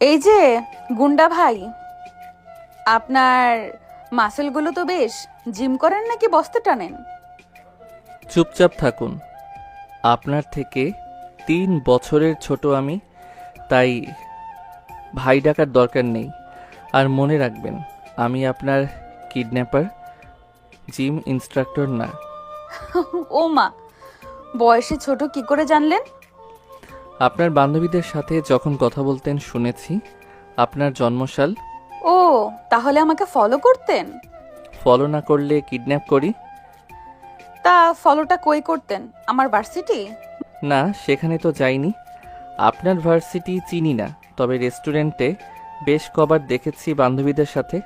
এই যে গুন্ডা ভাই, আপনার মাসেলগুলো তো বেশ, জিম করেন নাকি বস্তা টানেন? চুপচাপ থাকুন। আপনার থেকে 3 বছরের ছোট আমি, তাই ভাই ডাকার দরকার নেই। আর মনে রাখবেন, আমি আপনার কিডন্যাপার, জিম ইনস্ট্রাক্টর না। ও মা, বয়সে ছোট কি করে জানলেন? আপনার বান্ধবীদের সাথে যখন কথা বলতেন শুনেছি আপনার জন্মসাল। ও, তাহলে আমাকে ফলো করতেন? ফলো না করলে কিডন্যাপ করি? তা ফলোটা কই করতেন, আমার ভার্সিটি? না, সেখানে তো যাইনি। আপনার ভার্সিটি চিনি না, তবে রেস্টুরেন্টে বেশ কবার দেখেছি বান্ধবীদের সাথে।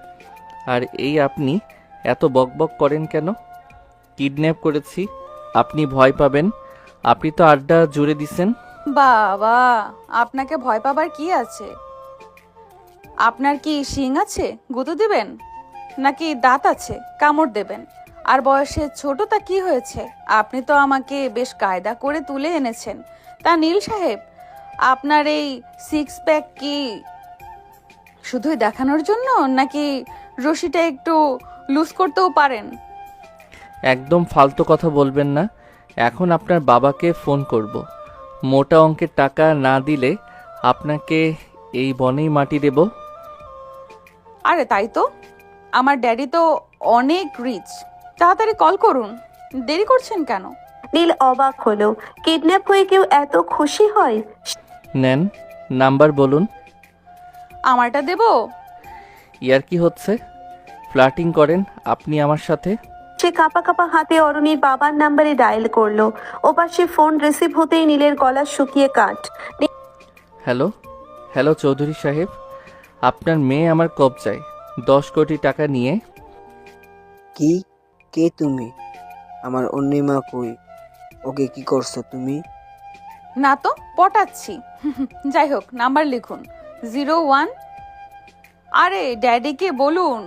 আর এই আপনি এত বকবক করেন কেন? কিডন্যাপ করেছি, আপনি ভয় পাবেন। আপনি তো আড্ডা জুড়ে দিছেন। বাবা, আপনাকে ভয় পাবার কি আছে? আপনার কি শিং আছে গুঁতো দিবেন, নাকি দাঁত আছে কামড় দেবেন? আর বয়সে ছোট তা কি হয়েছে? আপনি তো আমাকে বেশ কায়দা করে তুলে এনেছেন। তা নীল সাহেব, আপনার এই সিক্স প্যাক কি শুধুই দেখানোর জন্য, নাকি রশিটা একটু লুজ করতেও পারেন? একদম ফালতু কথা বলবেন না। এখন আপনার বাবাকে ফোন করব। মোটা অঙ্কের টাকা না দিলে আপনাকে এই বনেই মাটি দেব। আরে তাই তো, আমার ড্যাডি তো অনেক রিচ। তাড়াতাড়ি কল করুন, দেরি করছেন কেন? নীল অবাক হলো। কিডন্যাপ হয়ে কেউ এত খুশি হয়? নেন, নাম্বার বলুন। আমারটা দেবো? ইয়ার কি হচ্ছে? ফ্লার্টিং করেন আপনি আমার সাথে? সে কাঁপা কাঁপা হাতে অরুণীর বাবার নাম্বারে ডায়াল করলো। ওপাশে ফোন রিসিভ হতেই নীলের গলা শুকিয়ে কাঠ। হ্যালো, হ্যালো চৌধুরী সাহেব, আপনার মেয়ে আমার কবজায় 10 কোটি টাকা নিয়ে। কি? কে তুমি? আমার অন্যিমা কই? ওকে কি করছো তুমি? না তো, পটাচ্ছি। যাই হোক, নাম্বার লিখুন 01। আরে ড্যাডিকে বলুন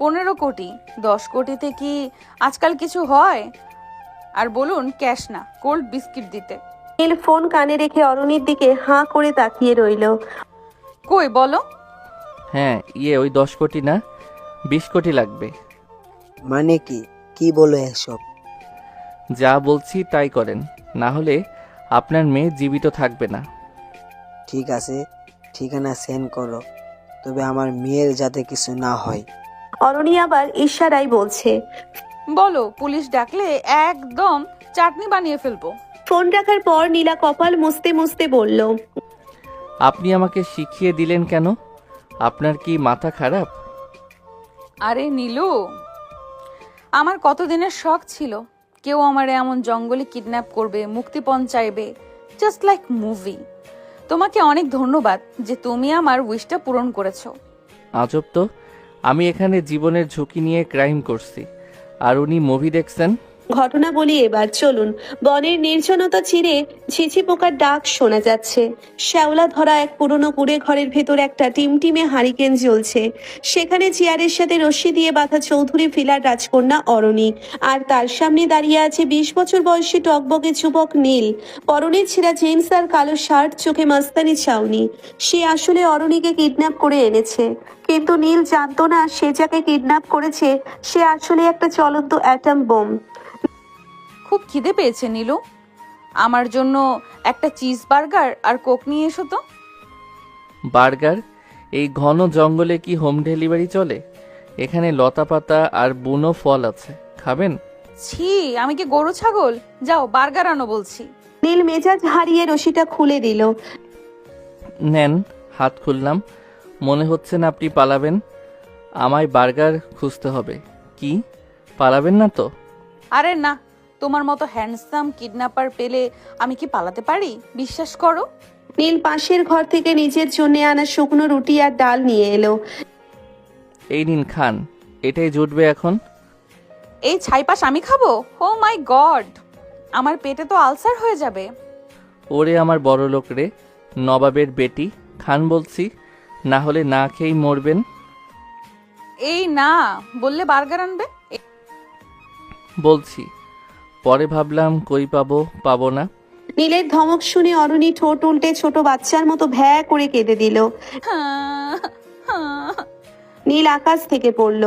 15 কোটি। 10 কোটিতে কি আজকাল কিছু হয়? আর বলুন ক্যাশ না, কোল্ড বিস্কিট দিতে। নীল ফোন কানে রেখে অরুণীর দিকে হাঁ করে তাকিয়ে রইলো। কই বলো? হ্যাঁ, ওই 10 কোটি না, 20 কোটি লাগবে। মানে কি? কি বলো এসব? যা বলছি তাই করেন, না হলে আপনার মেয়ে জীবিত থাকবে না। ঠিক আছে, ঠিকানা সেন্ড করো, তবে আমার মেয়ের যাতে কিছু না হয়। অরুণী আবার ইশারায় বলছে। বলো, পুলিশ ডাকলে একদম চাটনি বানিয়ে ফেলবো। ফোন রাখার পর নীলা কপাল মুছতে মুছতে বলল, আপনি আমাকে শিখিয়ে দিলেন কেন? আপনার কি মাথা খারাপ? আরে নীলু, আমার কতদিনের শখ ছিল কেউ আমারে এমন জঙ্গলে কিডন্যাপ করবে, মুক্তিপণ চাইবে, জাস্ট লাইক মুভি। তোমাকে অনেক ধন্যবাদ যে তুমি আমার উইশটা পূরণ করেছো। আজব তো, আমি এখানে জীবনের ঝুঁকি নিয়ে ক্রাইম করছি, আর উনি মুভি দেখছেন। ঘটনা বলি এবার, চলুন। বনের নির্জনতা চিরে ঝিঝি পোকার ডাক শোনা যাচ্ছে। শ্যাওলা ধরা এক পুরনো কুড়ে ঘরের ভেতর একটা টিমটিমে হারিকেন জ্বলছে। সেখানে চেয়ারের সাথে রশ্মি দিয়ে বাঁধা চৌধুরী ফিলার রাজকন্যা অরণি, আর তার সামনে দাঁড়িয়ে আছে 20 বছর বয়সী টকবকে যুবক নীল। পরনে ছেঁড়া জিন্স আর কালো শার্ট, চোখে মাস্তানি চাউনি। সে আসলে অরণিকে কিডন্যাপ করে এনেছে, কিন্তু নীল জানতো না সে যাকে কিডন্যাপ করেছে সে আসলে একটা চলন্ত অ্যাটম বোম। খুব খিদে পেয়েছে নীলু, আমার জন্য একটা চিজ বার্গার আর কোক নিয়ে এসো তো। বার্গার? এই ঘন জঙ্গলে কি হোম ডেলিভারি চলে? এখানে লতাপাতা আর বুনো ফল আছে, খাবেন? ছি, আমি কি গরু ছাগল? যাও বার্গার আনো বলছি। নীল মেজাজ হারিয়ে রশিটা খুলে দিল। নেন, হাত খুললাম। মনে হচ্ছে না আপনি পালাবেন। আমায় বার্গার খুঁজতে হবে। কি, পালাবেন না তো? আরে না, তোমার মতো হ্যান্ডসাম কিডন্যাপার পেলে আমি কি পালাতে পারি? বিশ্বাস করো। নীল পাশের ঘর থেকে নিজের জন্য আনা শুকনো রুটি আর ডাল নিয়ে এলো। এই নিন, খান, এটাই জুটবে এখন। এই ছাইপাশ আমি খাবো? ও মাই গড, আমার পেটে তো আলসার হয়ে যাবে। ওরে আমার বড় লোক রে, নবাবের বেটি, খান বলছি, না হলে না খেয়েই মরবেন। এই না বললে বার্গার আনবে। বলছি, পরে ভাবলাম কই পাবো না। নীলের ধমক শুনে অরুণী ঠোঁট উল্টে ছোট বাচ্চার মতো ভ্যা করে কেঁদে দিল। নীল আকাশ থেকে পড়ল।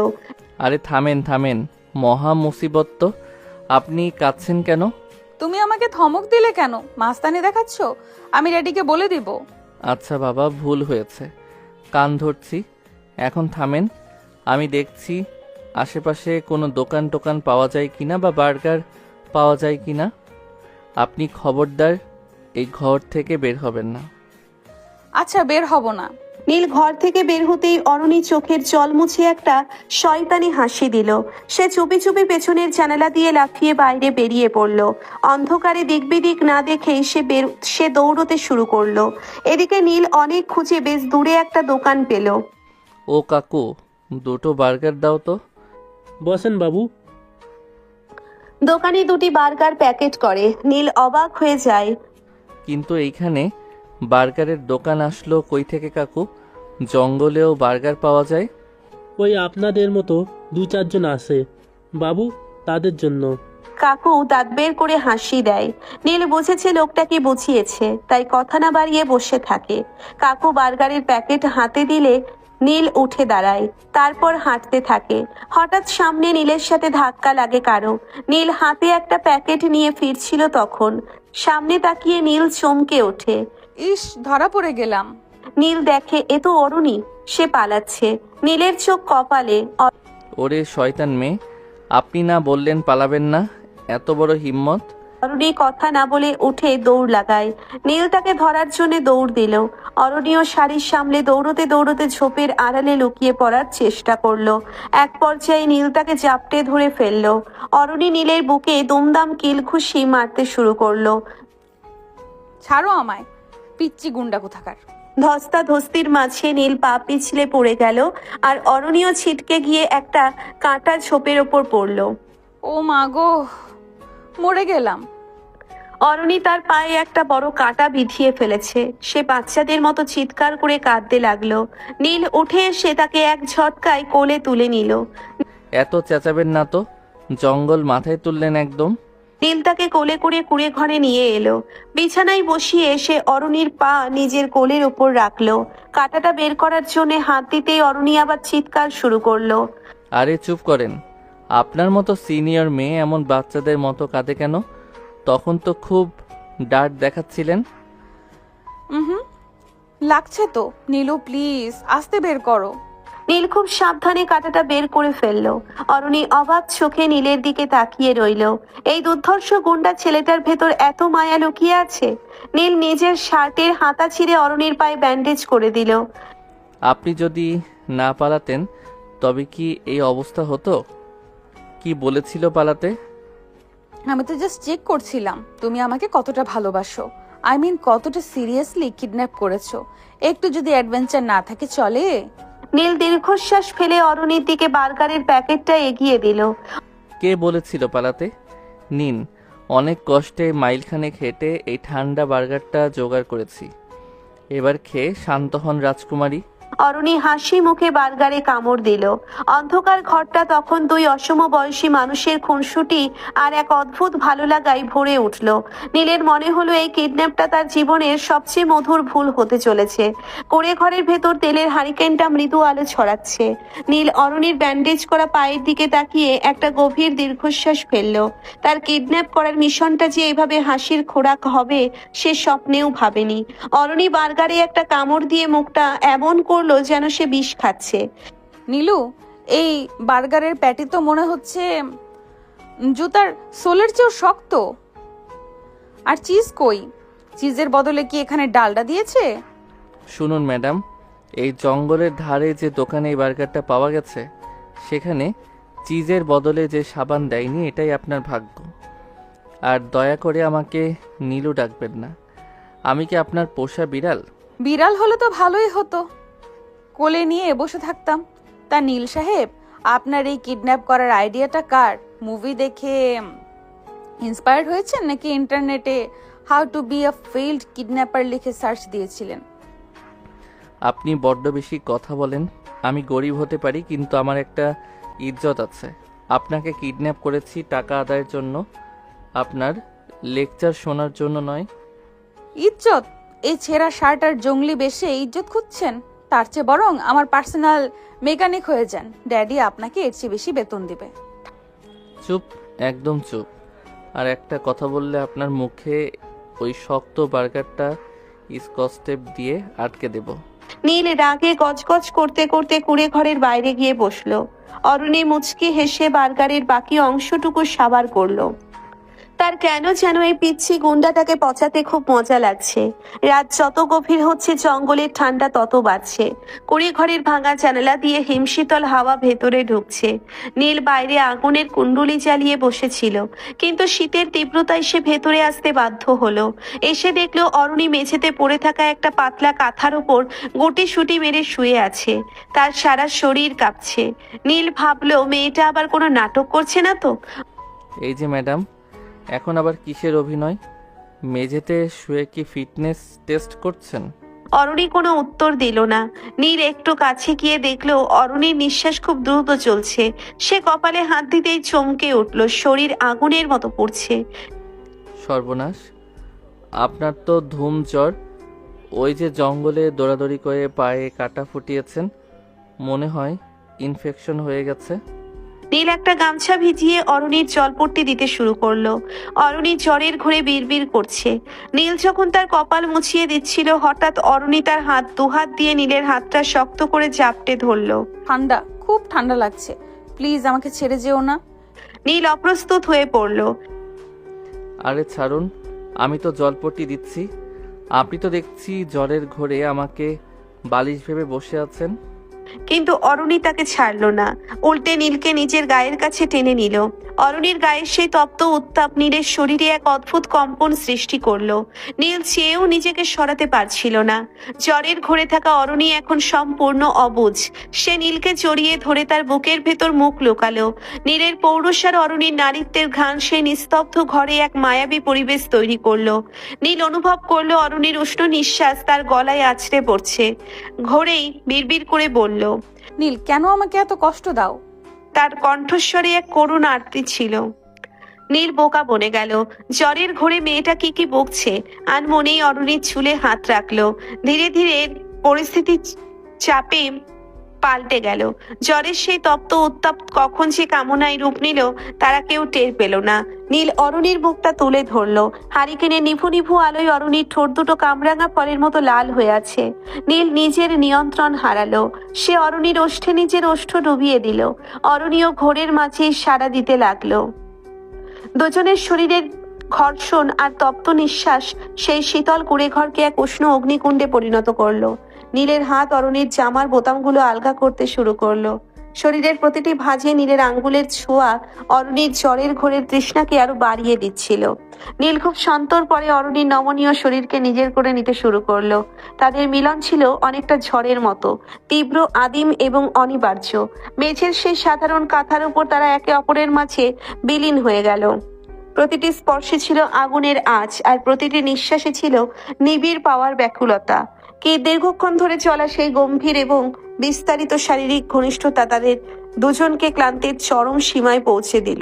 আরে থামেন থামেন, মহা মুসিবত তো। আপনি কাঁদছেন কেন? তুমি আমাকে ধমক দিলে কেন? মাস্তানি দেখাচ্ছ? আমি ড্যাডিকে বলে দিব। আচ্ছা বাবা, ভুল হয়েছে, কান ধরছি। এখন থামেন, আমি দেখছি আশেপাশে কোনো দোকান টোকান পাওয়া যায় কিনা বা বার্গার পাওয়া যায় কিনা। আপনি খবরদার এই ঘর থেকে বের হবেন না। আচ্ছা, বের হব না। নীল ঘর থেকে বের হতেই অরুণী চোখের জল মুছে একটা শয়তানি হাসি দিল। সে চুপি চুপি পেছনের জানালা দিয়ে লাফিয়ে বাইরে বেরিয়ে পড়ল। অন্ধকারে দিক বিদিক না দেখেই সে দৌড়তে শুরু করলো। এদিকে নীল অনেক খুঁজে বেশ দূরে একটা দোকান পেল। ও কাকু, দুটো বার্গার দাও তো। বসেন বাবু। দোকানে দুটি বার্গার প্যাকেট করে। নীল অবাক হয়ে যায়। কিন্তু এইখানে বার্গারের দোকান আসলো কই থেকে কাকু? জঙ্গলেও বার্গার পাওয়া যায়? ওই আপনাদের মতো 2-4 জন আসে বাবু, তাদের জন্য। কাকু দাঁত বের করে হাসি দেয়। নীল বুঝেছে লোকটাকে বুঝিয়েছে, তাই কথা না বাড়িয়ে বসে থাকে। কাকু বার্গারের প্যাকেট হাতে দিলে নীল উঠে দাঁড়ায়, তারপর হাঁটতে থাকে। হঠাৎ সামনে নীলের সাথে ধাক্কা লাগে কারো। নীল হাতে একটা প্যাকেট নিয়ে ফিরছিল তখন সামনে তাকিয়ে নীল চমকে ওঠে। ইস, ধরা পড়ে গেলাম। নীল দেখে এ তো অরুণী। সে পালাচ্ছে। নীলের চোখ কপালে। ওরে শয়তান মেয়ে, আপনি না বললেন পালাবেন না? এত বড় হিম্মত! অরুণী কথা না বলে উঠে দৌড় লাগায়। নীল তাকে ধরার জন্য দৌড় দিল। অরুণীও শাড়ির সামলে দৌড়তে দৌড়তে ঝোপের আড়ালে লুকিয়ে পড়ার চেষ্টা করলো। এক পর্যায়ে নীল তাকে জাপটে ধরে ফেললো। অরুণী নীলের বুকে দুমদাম কিলঘুষি মারতে শুরু করলো। ছাড়ো আমায়, পিচ্চি গুন্ডা কোথাকার। ধস্তাধস্তির মাঝে নীল পা পিছলে পড়ে গেল, আর অরুণীও ছিটকে গিয়ে একটা কাঁটা ঝোপের ওপর পড়লো। ও মা গো, মরে গেলাম। অরুণী তার পায়ে একটা বড় কাঁটা বিঁধিয়ে ফেলেছে। সে বাচ্চাদের মতো চিৎকার করে কাঁদতে লাগলো। নীল উঠে এসে তাকে এক ঝটকায় কোলে তুলে নিল। এত চেঁচাবেন না তো, জঙ্গল মাথায় তুললেন একদম। নীল তাকে কোলে করে কুঁড়ে ঘরে নিয়ে এলো। বিছানায় বসিয়ে সে অরুণীর পা নিজের কোলের ওপর রাখলো। কাঁটাটা বের করার জন্য হাত দিতেই অরুণী আবার চিৎকার শুরু করলো। আরে চুপ করেন, আপনার মতো সিনিয়র মেয়ে এমন বাচ্চাদের মতো কাঁদে কেন? তখন তো খুব ডার্ট দেখাচ্ছিলেন। হুম, লাগছে তো। নীলু প্লিজ, আস্তে বের করো। নীল খুব সাবধানে কাঁটাটা বের করে ফেললো। অরুণী অবাক চোখে নীলের দিকে তাকিয়ে রইল। এই দুর্ধর্ষ গুন্ডা ছেলেটার ভেতর এত মায়া লুকিয়ে আছে। নীল নিজের শার্টের হাতা ছিঁড়ে অরুণীর পায়ে ব্যান্ডেজ করে দিল। আপনি যদি না পালাতেন তবে কি এই অবস্থা হতো? কি বলেছিল পালাতে? আমি তো জাস্ট চেক করছিলাম তুমি আমাকে কতটা ভালোবাসো। আই মিন কতটা সিরিয়াসলি কিডন্যাপ করেছো। একটু যদি অ্যাডভেঞ্চার না থাকে চলে। নীল দীর্ঘশ্বাস ফেলে অরুণীর দিকে বার্গারের প্যাকেটটা এগিয়ে দিল। কে বলেছিল পালাতে? নিন, অনেক কষ্টে মাইলখানেক হেঁটে এই ঠান্ডা বার্গারটা জোগাড় করেছি। এবার খেয়ে শান্ত হন রাজকুমারী। অরুণী হাসি মুখে বার্গারে কামড় দিল। অন্ধকার ঘরটা তখন দুই অসমবয়সী মানুষের খুনসুটি আর এক অদ্ভুত ভালো লাগায় ভরে উঠল। নীলের মনে হলো এই কিডন্যাপটা তার জীবনের সবচেয়ে মধুর ভুল হতে চলেছে। কোড়ে ঘরের ভেতর তেলের হারিকেনটা মৃদু আলো ছড়াচ্ছে। নীল অরুণীর ব্যান্ডেজ করা পায়ের দিকে তাকিয়ে একটা গভীর দীর্ঘশ্বাস ফেলল। তার কিডন্যাপ করার মিশনটা যে এভাবে হাসির খোরাক হবে সে স্বপ্নেও ভাবেনি। অরুণী বার্গারে একটা কামড় দিয়ে মুখটা এমন করলো যেন সে বিষ খাচ্ছে। নীলু, এই বার্গারের প্যাটি তো মনে হচ্ছে জুতার সোলের চেয়েও শক্ত। আর চিজ কই? চিজের বদলে কি এখানে ডালডা দিয়েছে? শুনুন ম্যাডাম, এই জঙ্গলের ধারে যে দোকানে এই বার্গারটা পাওয়া গেছে সেখানে চিজের বদলে যে সাবান দেয়নি, এটাই আপনার ভাগ্য। আর দয়া করে আমাকে নীলু ডাকবেন না। আমি কি আপনার পোষা বিড়াল? বিড়াল হলে তো ভালোই হতো, কোলে নিয়ে বসে থাকতাম। তা নীল সাহেব, আপনার এই কিডন্যাপ করার আইডিয়াটা কার? মুভি দেখে ইন্সপায়ার্ড হয়েছেন নাকি ইন্টারনেটে how to be a failed kidnapper লিখে সার্চ দিয়েছিলেন? আপনি বড্ড বেশি কথা বলেন। আমি গরিব হতে পারি কিন্তু আমার একটা ইজ্জত আছে। আপনাকে কিডন্যাপ করেছি টাকা আদায়ের জন্য, আপনার লেকচার শোনার জন্য নয়। ইজ্জত? এই ছেঁড়া শার্ট আর জঙ্গলি বেশে ইজ্জত খুঁজছেন? তার চেয়ে বরং আমার পার্সোনাল মেকানিক হয়ে যান। ড্যাডি আপনাকে এর চেয়ে বেশি বেতন দিবে। চুপ, একদম চুপ। আর একটা কথা বললে আপনার মুখে ওই শক্ত বার্গারটা স্কচ টেপ দিয়ে আটকে দেব। নীল রাগে গজগজ করতে করতে কুড়ে ঘরের বাইরে গিয়ে বসলো। অরুণী মুচকি হেসে বার্গারের বাকি অংশটুকু সাবার করলো। তার কেন যেন এই পিচ্ছি গুন্ডাটাকে পচাতে খুব মজা লাগছে। রাত যত গভীর হচ্ছে জঙ্গলের ঠান্ডা তত বাড়ছে। কুড়ে ঘরের ভাঙা জানালা দিয়ে হিমশীতল হাওয়া ভেতরে ঢুকছে। নীল বাইরে আগুনের কুণ্ডুলি জ্বালিয়ে বসেছিল, কিন্তু শীতের তীব্রতায় সে ভেতরে আসতে বাধ্য হলো। এসে দেখলো অরুণী মেঝেতে পড়ে থাকা একটা পাতলা কাঁথার ওপর গুটিসুটি মেরে শুয়ে আছে। তার সারা শরীর কাঁপছে। নীল ভাবলো মেয়েটা আবার কোনো নাটক করছে না তো। এই যে ম্যাডাম, এখন আবার কিসের অভিনয়? মেঝেতে শুয়ে কি ফিটনেস টেস্ট করছেন? অরুণী কোনো উত্তর দিল না। নীল একটু কাছে গিয়ে দেখলো অরুণীর নিঃশ্বাস খুব দ্রুত চলছে। সে কপালে হাত দিতেই চমকে উঠল, শরীর আগুনের মতো পড়ছে। সর্বনাশ, আপনার তো ধুম জ্বর। ওই যে জঙ্গলে দৌড়াদৌড়ি করে পায়ে কাটা ফুটিয়েছেন, মনে হয় ইনফেকশন হয়ে গেছে। নীল একটা গামছা ভিজিয়ে অরুণীর জলপট্টি দিতে শুরু করলো। অরুণী জ্বরের ঘুরে বিড়বিড় করছে। নীল যখন তার কপাল মুছিয়ে দিচ্ছিল, হঠাৎ অরুণী তার দুহাত দিয়ে নীলের হাতটা শক্ত করে জাপটে ধরলো। ঠান্ডা, খুব ঠান্ডা লাগছে, প্লিজ আমাকে ছেড়ে যেও না। নীল অপ্রস্তুত হয়ে পড়লো। আরে ছাড়ুন, আমি তো জলপট্টি দিচ্ছি। আপনি তো দেখছি জ্বরের ঘোরে আমাকে বালিশ ভেবে বসে আছেন। কিন্তু অরুণী তাকে ছাড়লো না, উল্টে নীলকে নিজের গায়ের কাছে টেনে নিল। অরুণীর গায়ের সেই তপ্ত উত্তাপ নীলের শরীরে এক অদ্ভুত কম্পন সৃষ্টি করলো। নীল চেয়েও নিজেকে সরাতে পারছিল না। জ্বরের ঘোরে থাকা অরুণী এখন সম্পূর্ণ অবুঝ। সে নীলকে জড়িয়ে ধরে তার বুকের ভেতর মুখ লুকালো। নীলের পৌরুষার অরুণীর নারীত্বের ঘ্রাণ সেই নিস্তব্ধ ঘরে এক মায়াবী পরিবেশ তৈরি করলো। নীল অনুভব করলো অরুণীর উষ্ণ নিঃশ্বাস তার গলায় আছড়ে পড়ছে। ঘোরেই বিড়বিড় করে বলল, নীল, কেন আমাকে এত কষ্ট দাও? তার কণ্ঠস্বরে এক করুণ আরতি ছিল। নীল বোকা বনে গেল। জ্বরের ঘোরে মেয়েটা কি বকছে। আনমনেই অরুণীর চুলে হাত রাখলো। ধীরে ধীরে পরিস্থিতি চাপে পাল্টে গেল। জ্বরের সেই তপ্ত উত্তাপ কখন যে কামনায় রূপ নিল তারা কেউ টের পেল না। নীল অরুণীর বুকটা তুলে ধরলো। হারিকেনের নিভু নিভু আলোয় অরুণীর ঠোঁট দুটো কামরাঙা ফলের মতো লাল হয়ে আছে। নীল নিজের নিয়ন্ত্রণ হারালো। সে অরুণীর ওষ্ঠে নিজের ওষ্ঠ ডুবিয়ে দিল। অরুণীও ঘোরের মাঝেই সাড়া দিতে লাগলো। দুজনের শরীরের ঘর্ষণ আর তপ্ত নিঃশ্বাস সেই শীতল কুড়ে ঘরকে এক উষ্ণ অগ্নিকুণ্ডে পরিণত করলো। নীলের হাত অরুণীর জামার বোতামগুলো আলগা করতে শুরু করলো। শরীরের প্রতিটি ভাঁজে নীলের আঙ্গুলের ছোঁয়া অরুণীর জ্বরের ঘোরের তৃষ্ণাকে আরো বাড়িয়ে দিচ্ছিল। নীল খুব সন্তর পরে অরুণীর নমনীয় শরীরকে নিজের করে নিতে শুরু করলো। তাদের মিলন ছিল অনেকটা ঝড়ের মতো, তীব্র, আদিম এবং অনিবার্য। মেঝের সেই সাধারণ কাঁথার উপর তারা একে অপরের মাঝে বিলীন হয়ে গেল। প্রতিটি স্পর্শে ছিল আগুনের আঁচ, আর প্রতিটি নিঃশ্বাসে ছিল নিবিড় পাওয়ার ব্যাকুলতা। কে দীর্ঘক্ষণ ধরে চলা সেই গম্ভীর এবং বিস্তারিত শারীরিক ঘনিষ্ঠতা তাদের দুজনকে ক্লান্তির চরম সীমায় পৌঁছে দিল।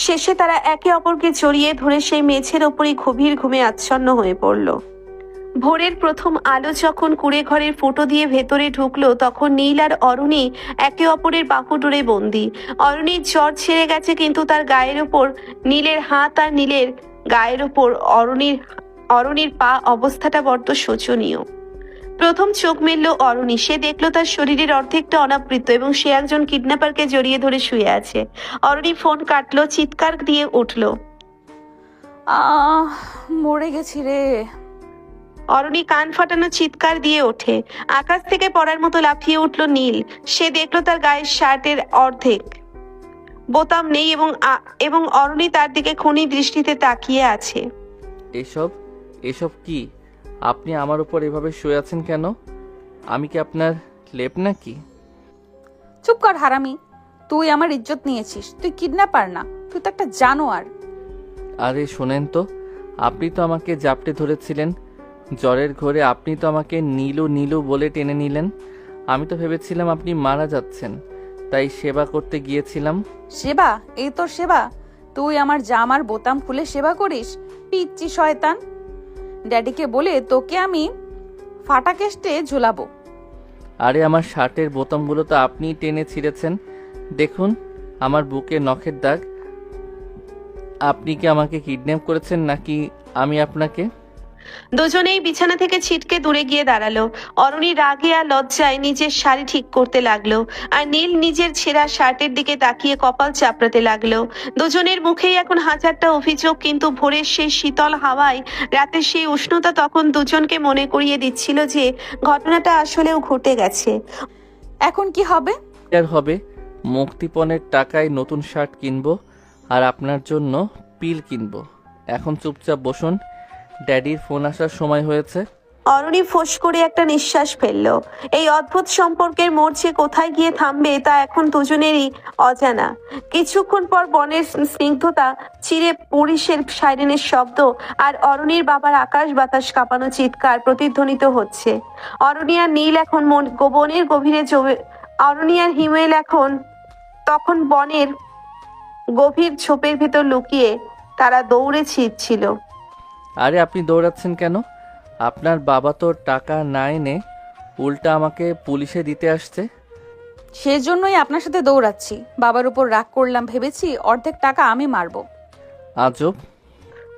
শেষে তারা একে অপরকে জড়িয়ে ধরে সেই মেঝের ওপরই গভীর ঘুমে আচ্ছন্ন হয়ে পড়ল। ভোরের প্রথম আলো যখন কুড়ে ঘরের ফুটো দিয়ে ভেতরে ঢুকলো, তখন নীল আর অরুণী একে অপরের বাহুডোরে বন্দী। অরুণীর জ্বর ছেড়ে গেছে, কিন্তু তার গায়ের ওপর নীলের হাত আর নীলের গায়ের ওপর অরুণীর পা অবস্থাটা বড্ড শোচনীয়। প্রথম চোখ মেলল অরুণী। সে দেখলো তার শরীরের অর্ধেকটা অনাবৃত এবং সে একজন কিডন্যাপারকে জড়িয়ে ধরে শুয়ে আছে। অরুণী ফোন কাটলো, চিৎকার দিয়ে উঠল, মরে গেছি রে। অরুণী কান ফাটানো চিৎকার দিয়ে ওঠে। আকাশ থেকে পড়ার মতো লাফিয়ে উঠল নীল। সে দেখলো তার গায়ের শার্টের অর্ধেক বোতাম নেই এবং অরুণী তার দিকে খুনি দৃষ্টিতে তাকিয়ে আছে। এসব কি? আপনি আমার উপর এভাবে শুয়ে আছেন কেন? আমি কি আপনার লেপ নাকি? চুপ কর হারামি, তুই আমার ইজ্জত নিয়েছিস। তুই কিডন্যাপার না, তুই তো একটা জানোয়ার। আরে শোনেন তো, আপনি তো আমাকে জাপটে ধরেছিলেন জ্বরের ঘোরে। আপনি তো আমাকে নীলু নীলু বলে টেনে নিলেন। আমি তো ভেবেছিলাম আপনি মারা যাচ্ছেন, তাই সেবা করতে গিয়েছিলাম। সেবা? এই তোর সেবা? তুই আমার জামার বোতাম খুলে সেবা করিস? পিচ্চি শয়তান! ড্যাডিকে বলে তোকে আমি ফাটা কেস্টে ঝুলাবো। আরে আমার শার্টের বোতামগুলো তো আপনিই টেনে ছিঁড়েছেন। দেখুন আমার বুকে নখের দাগ। আপনি কি আমাকে কিডন্যাপ করেছেন নাকি আমি আপনাকে? দুজনেই বিছানা থেকে ছিটকে দূরে গিয়ে দাঁড়ালো। অরুণী রাগে আর লজ্জায় নিজের শাড়ি ঠিক করতে লাগলো, আর নীল নিজের ছেঁড়া শার্টের দিকে তাকিয়ে কপাল চাপড়াতে লাগলো। দুজনের মুখেই এখন হাজারটা অভিযোগ, কিন্তু ভোরের সেই শীতল হাওয়ায় রাতের সেই উষ্ণতা তখন দুজনকে মনে করিয়ে দিচ্ছিল যে ঘটনাটা আসলেও ঘটে গেছে। এখন কি হবে? আর হবে, মুক্তিপণের টাকায় নতুন শার্ট কিনবো আর আপনার জন্য পিল কিনবো। এখন চুপচাপ বসুন, ড্যাডির ফোন আসার সময় হয়েছে। অরুণী ফোঁস করে একটা নিঃশ্বাস ফেললো। এই অদ্ভুত সম্পর্কের মোড় যে কোথায় গিয়ে থামবে তা এখন দুজনেরই অজানা। কিছুক্ষণ পর বনের স্নিগ্ধতা চিরে পুলিশের সাইরেনের শব্দ আর অরুণীর বাবার আকাশ বাতাস কাঁপানো চিৎকার প্রতিধ্বনিত হচ্ছে। অরুণী আর নীল এখন বনের গভীরে অরুণী আর হিমেল এখন তখন বনের গভীর ঝোপের ভেতর লুকিয়ে তারা দৌড়ে ছিটছিল। আরে আপনি দৌড়াচ্ছেন কেন? আপনার বাবা তো টাকা না এনে উল্টা আমাকে পুলিশে দিতে আসছে। সেজন্যই আপনার সাথে দৌড়াচ্ছি। বাবার উপর রাগ করলাম, ভেবেছি অর্ধেক টাকা আমি মারবো। আজব।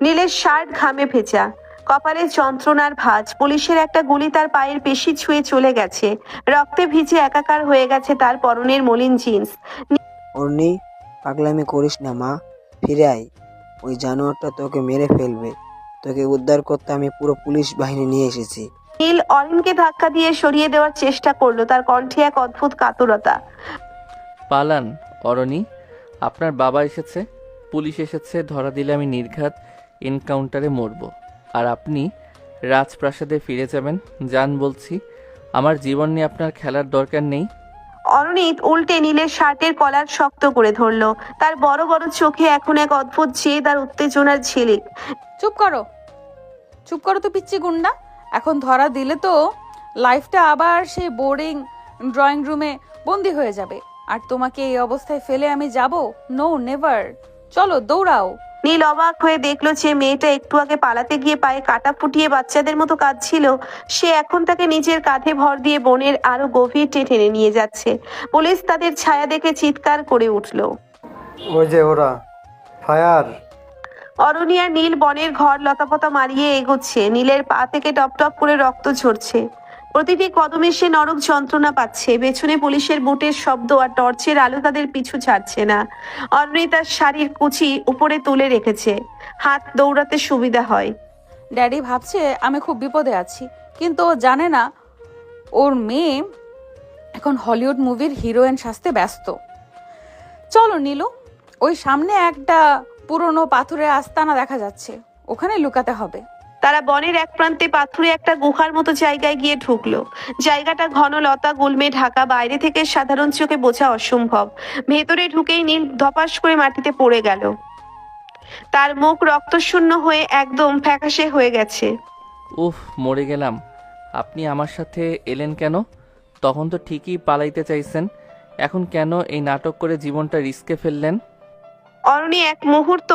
নীলের শার্ট ঘামে ভেজা, কপালে যন্ত্রণার ভাঁজ। পুলিশের একটা গুলি তার পায়ের পেশি ছুঁয়ে চলে গেছে, রক্তে ভিজে একাকার হয়ে গেছে তার পরনের মলিন জিন্স। অর্নি, পাগলামি করিস না মা, ফিরে আয়। ওই জানোয়ারটা তোকে মেরে ফেলবে। তোকে উদ্ধার করতে আমি পুরো পুলিশ বাহিনী নিয়ে এসেছি। নীল অরিনকে ধাক্কা দিয়ে সরিয়ে দেওয়ার চেষ্টা করলো, তার কণ্ঠে এক অদ্ভুত কাতরতা। পালান অরণি, আপনার বাবা এসেছে, পুলিশ এসেছে, ধরা দিলে আমি নির্ঘাত এনকাউন্টারে মরব। আর আপনি রাজপ্রাসাদে ফিরে যাবেন। যান বলছি, আমার জীবন নিয়ে আপনার খেলার দরকার নেই। অরুণিত উল্টে নীলের শার্টের কলার শক্ত করে ধরলো, তার বড় বড় চোখে এখন এক অদ্ভুত জেদ আর উত্তেজনার ঝিলিক। চুপ করো, চুপ করো তো পিচ্চি গুন্ডা। এখন ধরা দিলে তো লাইফটা আবার সেই বোর্ডিং ড্রয়িং রুমে বন্দি হয়ে যাবে। আর তোমাকে এই অবস্থায় ফেলে আমি যাব? No, never. চলো দৌড়াও। নীল অবাক হয়ে দেখলো যে মেয়েটা একটু আগে পালাতে গিয়ে পায়ে কাটা ফুটিয়ে বাচ্চাদের মতো কাঁদছিল, সে এখন তাকে নিজের কাঁধে ভর দিয়ে বনের আরো গভীর টেনে নিয়ে যাচ্ছে। পুলিশ তাদের ছায়া দেখে চিৎকার করে উঠলো। ওই যে ওরা, ফায়ার! অরুণী আর নীল বনের ঘর লতাপতা মারিয়ে এগোচ্ছে। নীলের পা থেকে টপ টপ করে রক্ত ঝরছে, প্রতিটি কদমে সে নরক যন্ত্রণা পাচ্ছে। পেছনে পুলিশের বুটের শব্দ আর টর্চের আলো তাদের পিছু ছাড়ছে না। অরুণী তার শাড়ির কুচি উপরে তুলে রেখেছে, হাত দৌড়াতে সুবিধা হয়। ড্যাডি ভাবছে আমি খুব বিপদে আছি, কিন্তু ও জানে না ওর মেয়ে এখন হলিউড মুভির হিরোইন সাজতে ব্যস্ত। চলো নীলু, ওই সামনে একটা পুরনো পাথুরে আস্তানা দেখা যাচ্ছে, ওখানে লুকাতে হবে। তারা বনের এক প্রান্তে পাথুরে একটা গুহার মতো জায়গায় গিয়ে ঢুকলো। জায়গাটা ঘন লতা গুল্মে ঢাকা, বাইরে থেকে সাধারণ চোখে বোঝা অসম্ভব। ভেতরে ঢুকেই নীল ধপাস করে মাটিতে পড়ে গেল, তার মুখ রক্তশূন্য হয়ে একদম ফ্যাকাশে হয়ে গেছে। উফ, মরে গেলাম। আপনি আমার সাথে এলেন কেন? তখন তো ঠিকই পালাইতে চাইছেন, এখন কেন এই নাটক করে জীবনটা রিস্কে ফেললেন? অরুণী এক মুহূর্ত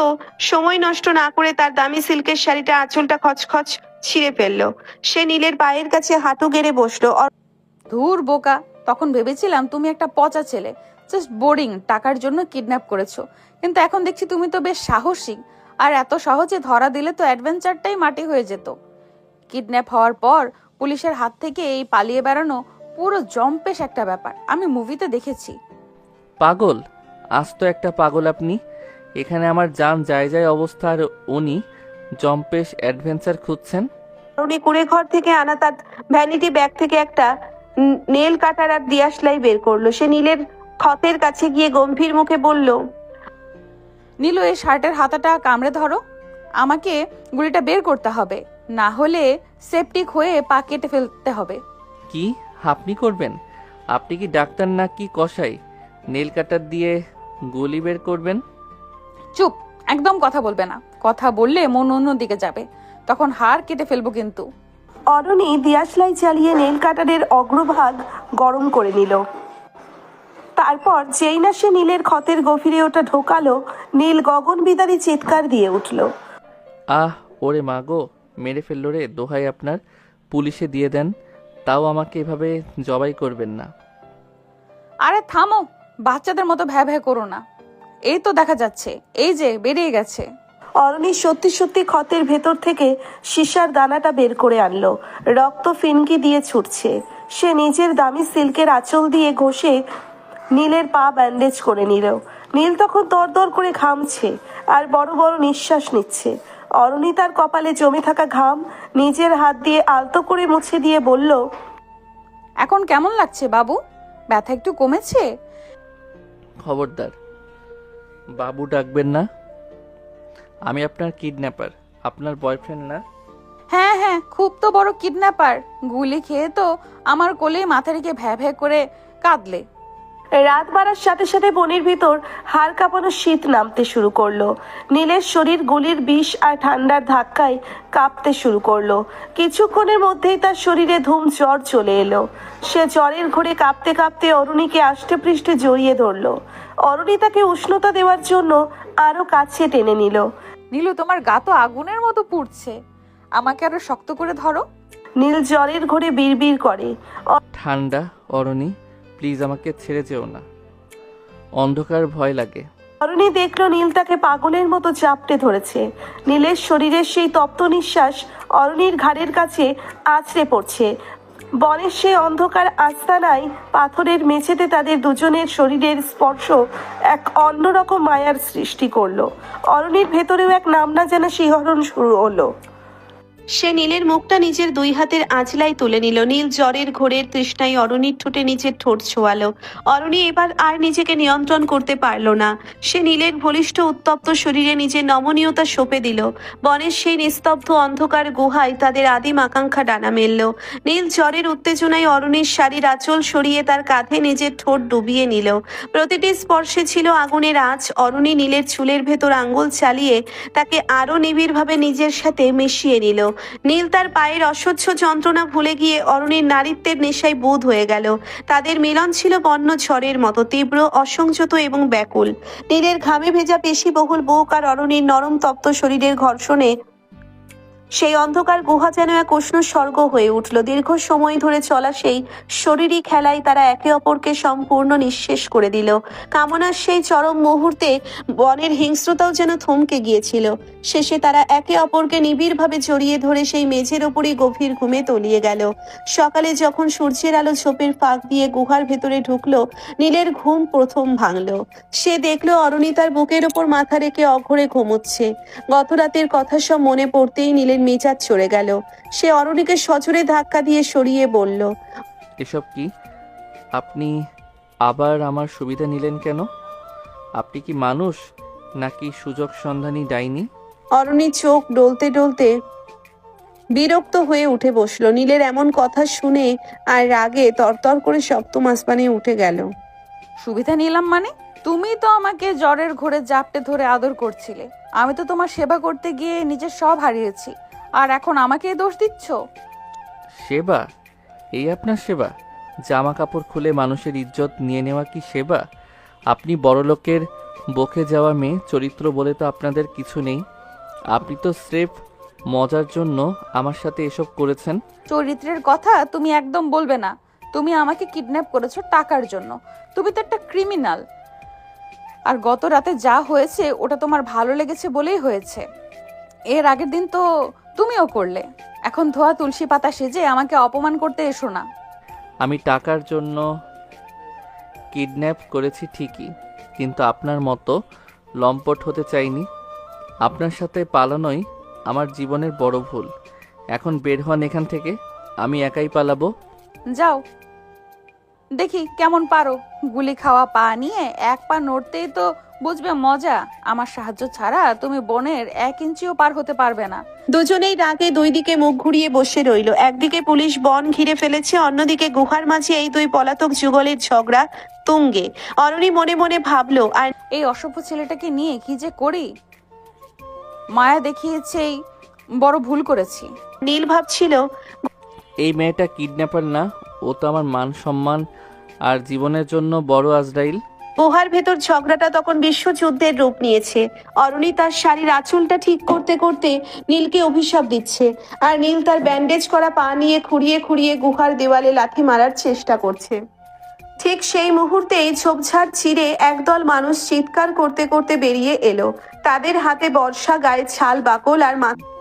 সময় নষ্ট না করে তার দামি সিল্কের শাড়িটা আঁচলটা খচখচ ছিঁড়ে ফেললো। সে নীলের পায়ের কাছে হাঁটু গেড়ে বসলো। ধুর বোকা, তখন ভেবেছিলাম তুমি একটা পচা ছেলে, জাস্ট বোরিং, টাকার জন্য কিডন্যাপ করেছো। কিন্তু এখন দেখছি তুমি তো বেশ সাহসী, আর এত সহজে ধরা দিলে তো অ্যাডভেঞ্চারটাই মাটি হয়ে যেত। কিডন্যাপ হওয়ার পর পুলিশের হাত থেকে এই পালিয়ে বেড়ানো পুরো জম্পেশ একটা ব্যাপার, আমি মুভিতে দেখেছি। পাগল, আজ তো একটা পাগল আপনি। এখানে আমার জান যায় যায় অবস্থা, আর উনি জম্পেশ অ্যাডভেঞ্চার খুঁজছেন। অরুণী কুড়ে ঘর থেকে আনা তার ভ্যানিটি ব্যাগ থেকে একটা নেল কাটার আর দিয়াশলাই বের করলো। সে নীলের ক্ষতের কাছে গিয়ে গম্ভীর মুখে বলল, নীলু, এই শার্টের হাতাটা কামড়ে ধরো, আমাকে গুলিটা বের করতে হবে, না হলে সেপটিক হয়ে পা কেটে ফেলতে হবে। কি আপনি করবেন? আপনি কি ডাক্তার না কি কসাই? নেল কাটার দিয়ে গুলি বের করবেন? চুপ, একদম কথা বলবে না। কথা বললে মন অন্য দিকে যাবে, তখন হাড় কেটে ফেলবো কিন্তু। অরুণী দিয়াশলাই চালিয়ে নেল কাটারের অগ্রভাগ গরম করে নিল। তারপর যেই না সে নীলের ক্ষতের গভীরে ওটা ঢোকালো, নীল গগন বিদারী চিৎকার দিয়ে উঠল। আহ, ওরে মা গো, মেরে ফেললো রে, দোহাই আপনার, পুলিশে দিয়ে দেন, তাও আমাকে এভাবে জবাই করবেন না। আরে থামো, বাচ্চাদের মতো ভ্যা ভ্যা করো না। এই তো দেখা যাচ্ছে, এই যে বেরিয়ে গেছে। অরণি সত্যি সত্যি ক্ষতের ভেতর থেকে সীসার দানাটা বের করে আনলো। রক্ত ফিনকি দিয়ে ছুটছে। সে নিজের দামি সিল্কের আঁচল দিয়ে ঘষে নীলের পা ব্যান্ডেজ করে নিল। নীল তখন দরদর করে ঘামছে আর বড় বড় নিঃশ্বাস নিচ্ছে। অরণি তার কপালে জমে থাকা ঘাম নিজের হাত দিয়ে আলতো করে মুছে দিয়ে বলল, এখন কেমন লাগছে বাবু? ব্যথা একটু কমেছে? খবরদার বাবু ডাকবেন না। আমি আপনার কিডন্যাপার, আপনার বয়ফ্রেন্ড না। হ্যাঁ হ্যাঁ, খুব তো বড় কিডন্যাপার। গুলি খেয়ে তো আমার কোলে মাথা রেখে ভ্যা ভ্যা করে কাঁদলে। রাত বাড়ার সাথে সাথে বনের ভিতর হাড় কাঁপানো শীত নামতে শুরু করলো। নীলের শরীর গুলির বিষ আর ঠান্ডার ধাক্কায় কাঁপতে শুরু করলো। কিছুক্ষণের মধ্যেই তার শরীরে ধুম জ্বর চলে এলো। সে জ্বরের ঘোরে কাঁপতে কাঁপতে অরুণীকে আষ্টে পৃষ্ঠে জড়িয়ে ধরলো। অরুণী তাকে উষ্ণতা দেওয়ার জন্য আরো কাছে টেনে নিল। নীলু, তোমার গা তো আগুনের মতো পুড়ছে, আমাকে আরো শক্ত করে ধরো। নীল জ্বরের ঘোরে বিড়বিড় করে, ঠান্ডা, অরণি প্লিজ আমাকে ছেড়ে যেও না, অন্ধকার ভয় লাগে। অরুণী দেখলো নীল তাকে পাগলের মতো চাপটে ধরেছে। নীলের শরীরের সেই তপ্ত নিঃশ্বাস অরুণীর ঘাড়ের কাছে আছড়ে পড়ছে। বনের সেই অন্ধকার আস্তানায় পাথরের মেঝেতে তাদের দুজনের শরীরের স্পর্শ এক অন্যরকম মায়ার সৃষ্টি করলো। অরুণীর ভেতরেও এক নাম না জানা শিহরণ শুরু হলো। সে নীলের মুখটা নিজের দুই হাতের আঁচলায় তুলে নিল। নীল জ্বরের ঘোরের তৃষ্ণায় অরুণীর ঠোঁটে নিজের ঠোঁট ছোঁয়ালো। অরুণী এবার আর নিজেকে নিয়ন্ত্রণ করতে পারল না। সে নীলের বলিষ্ঠ উত্তপ্ত শরীরে নিজের নমনীয়তা সঁপে দিল। বনের সেই নিস্তব্ধ অন্ধকার গুহায় তাদের আদিম আকাঙ্ক্ষা ডানা মেলল। নীল জ্বরের উত্তেজনায় অরুণীর শাড়ির আঁচল সরিয়ে তার কাঁধে নিজের ঠোঁট ডুবিয়ে নিল। প্রতিটি স্পর্শে ছিল আগুনের আঁচ। অরুণী নীলের চুলের ভেতর আঙ্গুল চালিয়ে তাকে আরো নিবিড়ভাবে নিজের সাথে মিশিয়ে নিল। নীল তার পায়ের অসহ্য যন্ত্রণা ভুলে গিয়ে অরুণীর নারীত্বের নেশায় বুঁদ হয়ে গেল। তাদের মিলন ছিল বন্য ঝড়ের মতো তীব্র, অসংযত এবং ব্যাকুল। নীলের ঘামে ভেজা পেশিবহুল বুক আর অরুণীর নরম তপ্ত শরীরের ঘর্ষণে সেই অন্ধকার গুহা যেন এক উষ্ণ স্বর্গ হয়ে উঠল। দীর্ঘ সময় ধরে চলা সেই শরীরী খেলায় তারা একে অপরকে সম্পূর্ণ নিঃশেষ করে দিল। কামনার সেই চরম মুহূর্তে বনের হিংস্রতাও যেন থমকে গিয়েছিল। শেষে তারা একে অপরকে নিবিড়ভাবে জড়িয়ে ধরে সেই মেঝের ওপরই গভীর ঘুমে তলিয়ে গেল। সকালে যখন সূর্যের আলো ঝোপের ফাঁক দিয়ে গুহার ভেতরে ঢুকলো, নীলের ঘুম প্রথম ভাঙলো। সে দেখলো অরুণী তার বুকের ওপর মাথা রেখে অঘরে ঘুমোচ্ছে। গত রাতের কথা সব মনে পড়তেই নীলের মেজাজ চড়ে গেল। সে অরুণীকে সজোরে ধাক্কা দিয়ে সরিয়ে বলল, এসব কি? আপনি আবার আমার সুবিধা নিলেন কেন? আপনি কি মানুষ নাকি সুযোগ সন্ধানী ডাইনি? অরুণী চোখ ডলতে ডলতে বিরক্ত হয়ে উঠে বসলো। নীলের এমন কথা শুনে আর রাগে তরতর করে সপ্তম আসমানে উঠে গেল। সুবিধা নিলাম মানে? তুমি তো আমাকে জ্বরের ঘোরে জাপটে ধরে আদর করছিলে। আমি তো তোমার সেবা করতে গিয়ে নিজের সব হারিয়েছি, আর এখন আমাকে দোষ দিচ্ছ? সেবা? এই আপনার সেবা? জামা কাপড় খুলে মানুষের ইজ্জত নিয়ে নেওয়া কি সেবা? আপনি বড়লোকের বকে যাওয়া মেয়ে, চরিত্র বলে তো আপনাদের কিছু নেই। আপনি তো স্রেফ মজার জন্য আমার সাথে এসব করেছেন। চরিত্রের কথা তুমি একদম বলবে না। তুমি আমাকে কিডন্যাপ করেছো টাকার জন্য। তুমি তো একটা ক্রিমিনাল। আর গত রাতে যা হয়েছে ওটা তোমার ভালো লেগেছে বলেই হয়েছে। এর আগের দিন তো তুমিও করলে। এখন ধোয়া তুলসী পাতা সেজে আমাকে অপমান করতে এসো না। আমি টাকার জন্য কিডন্যাপ করেছি ঠিকই, কিন্তু আপনার মতো লম্পট হতে চাইনি। আপনার সাথে পালানোই আমার জীবনের বড় ভুল। এখন বের হন এখান থেকে, আমি একাই পালাবো। যাও, দেখি কেমন পারো। গুলি খাওয়া পা নিয়ে এক পা নড়তেই তো বুঝবে মজা। আমার সাহায্য ছাড়া তুমি বনের 1 ইঞ্চিও পার হতে পারবে না। দুজনেই রাগে দুই দিকে মুখ ঘুরিয়ে বসে রইল। একদিকে পুলিশ বন ঘিরে ফেলেছে, অন্যদিকে গুহার মাঝে এই দুই পলাতক যুগলের ঝগড়া তুঙ্গে। অরুণী মনে মনে ভাবলো, আর এই অসভ্য ছেলেটাকে নিয়ে কি যে করি। মায়া দেখিয়েছেই বড় ভুল করেছি। নীল ভাবছিল, এই মেয়েটা কিডন্যাপার না, ও তো আমার মান সম্মান আর জীবনের জন্য বড় আজরাইল। গুহার ভেতর ঝগড়াটা তখন বিশ্বযুদ্ধের রূপ নিয়েছে। অরুণী তার শাড়ির আঁচলটা ঠিক করতে করতে নীলকে অভিশাপ দিচ্ছে, আর নীল তার ব্যান্ডেজ করা পা নিয়ে খুঁড়িয়ে খুঁড়িয়ে গুহার দেওয়ালে লাথি মারার চেষ্টা করছে। ঠিক সেই মুহূর্তেই ঝোপঝাড় ছিঁড়ে একদল মানুষ চিৎকার করতে করতে বেরিয়ে এলো। তাদের হাতে বর্ষা, গায়ে ছাল বাকল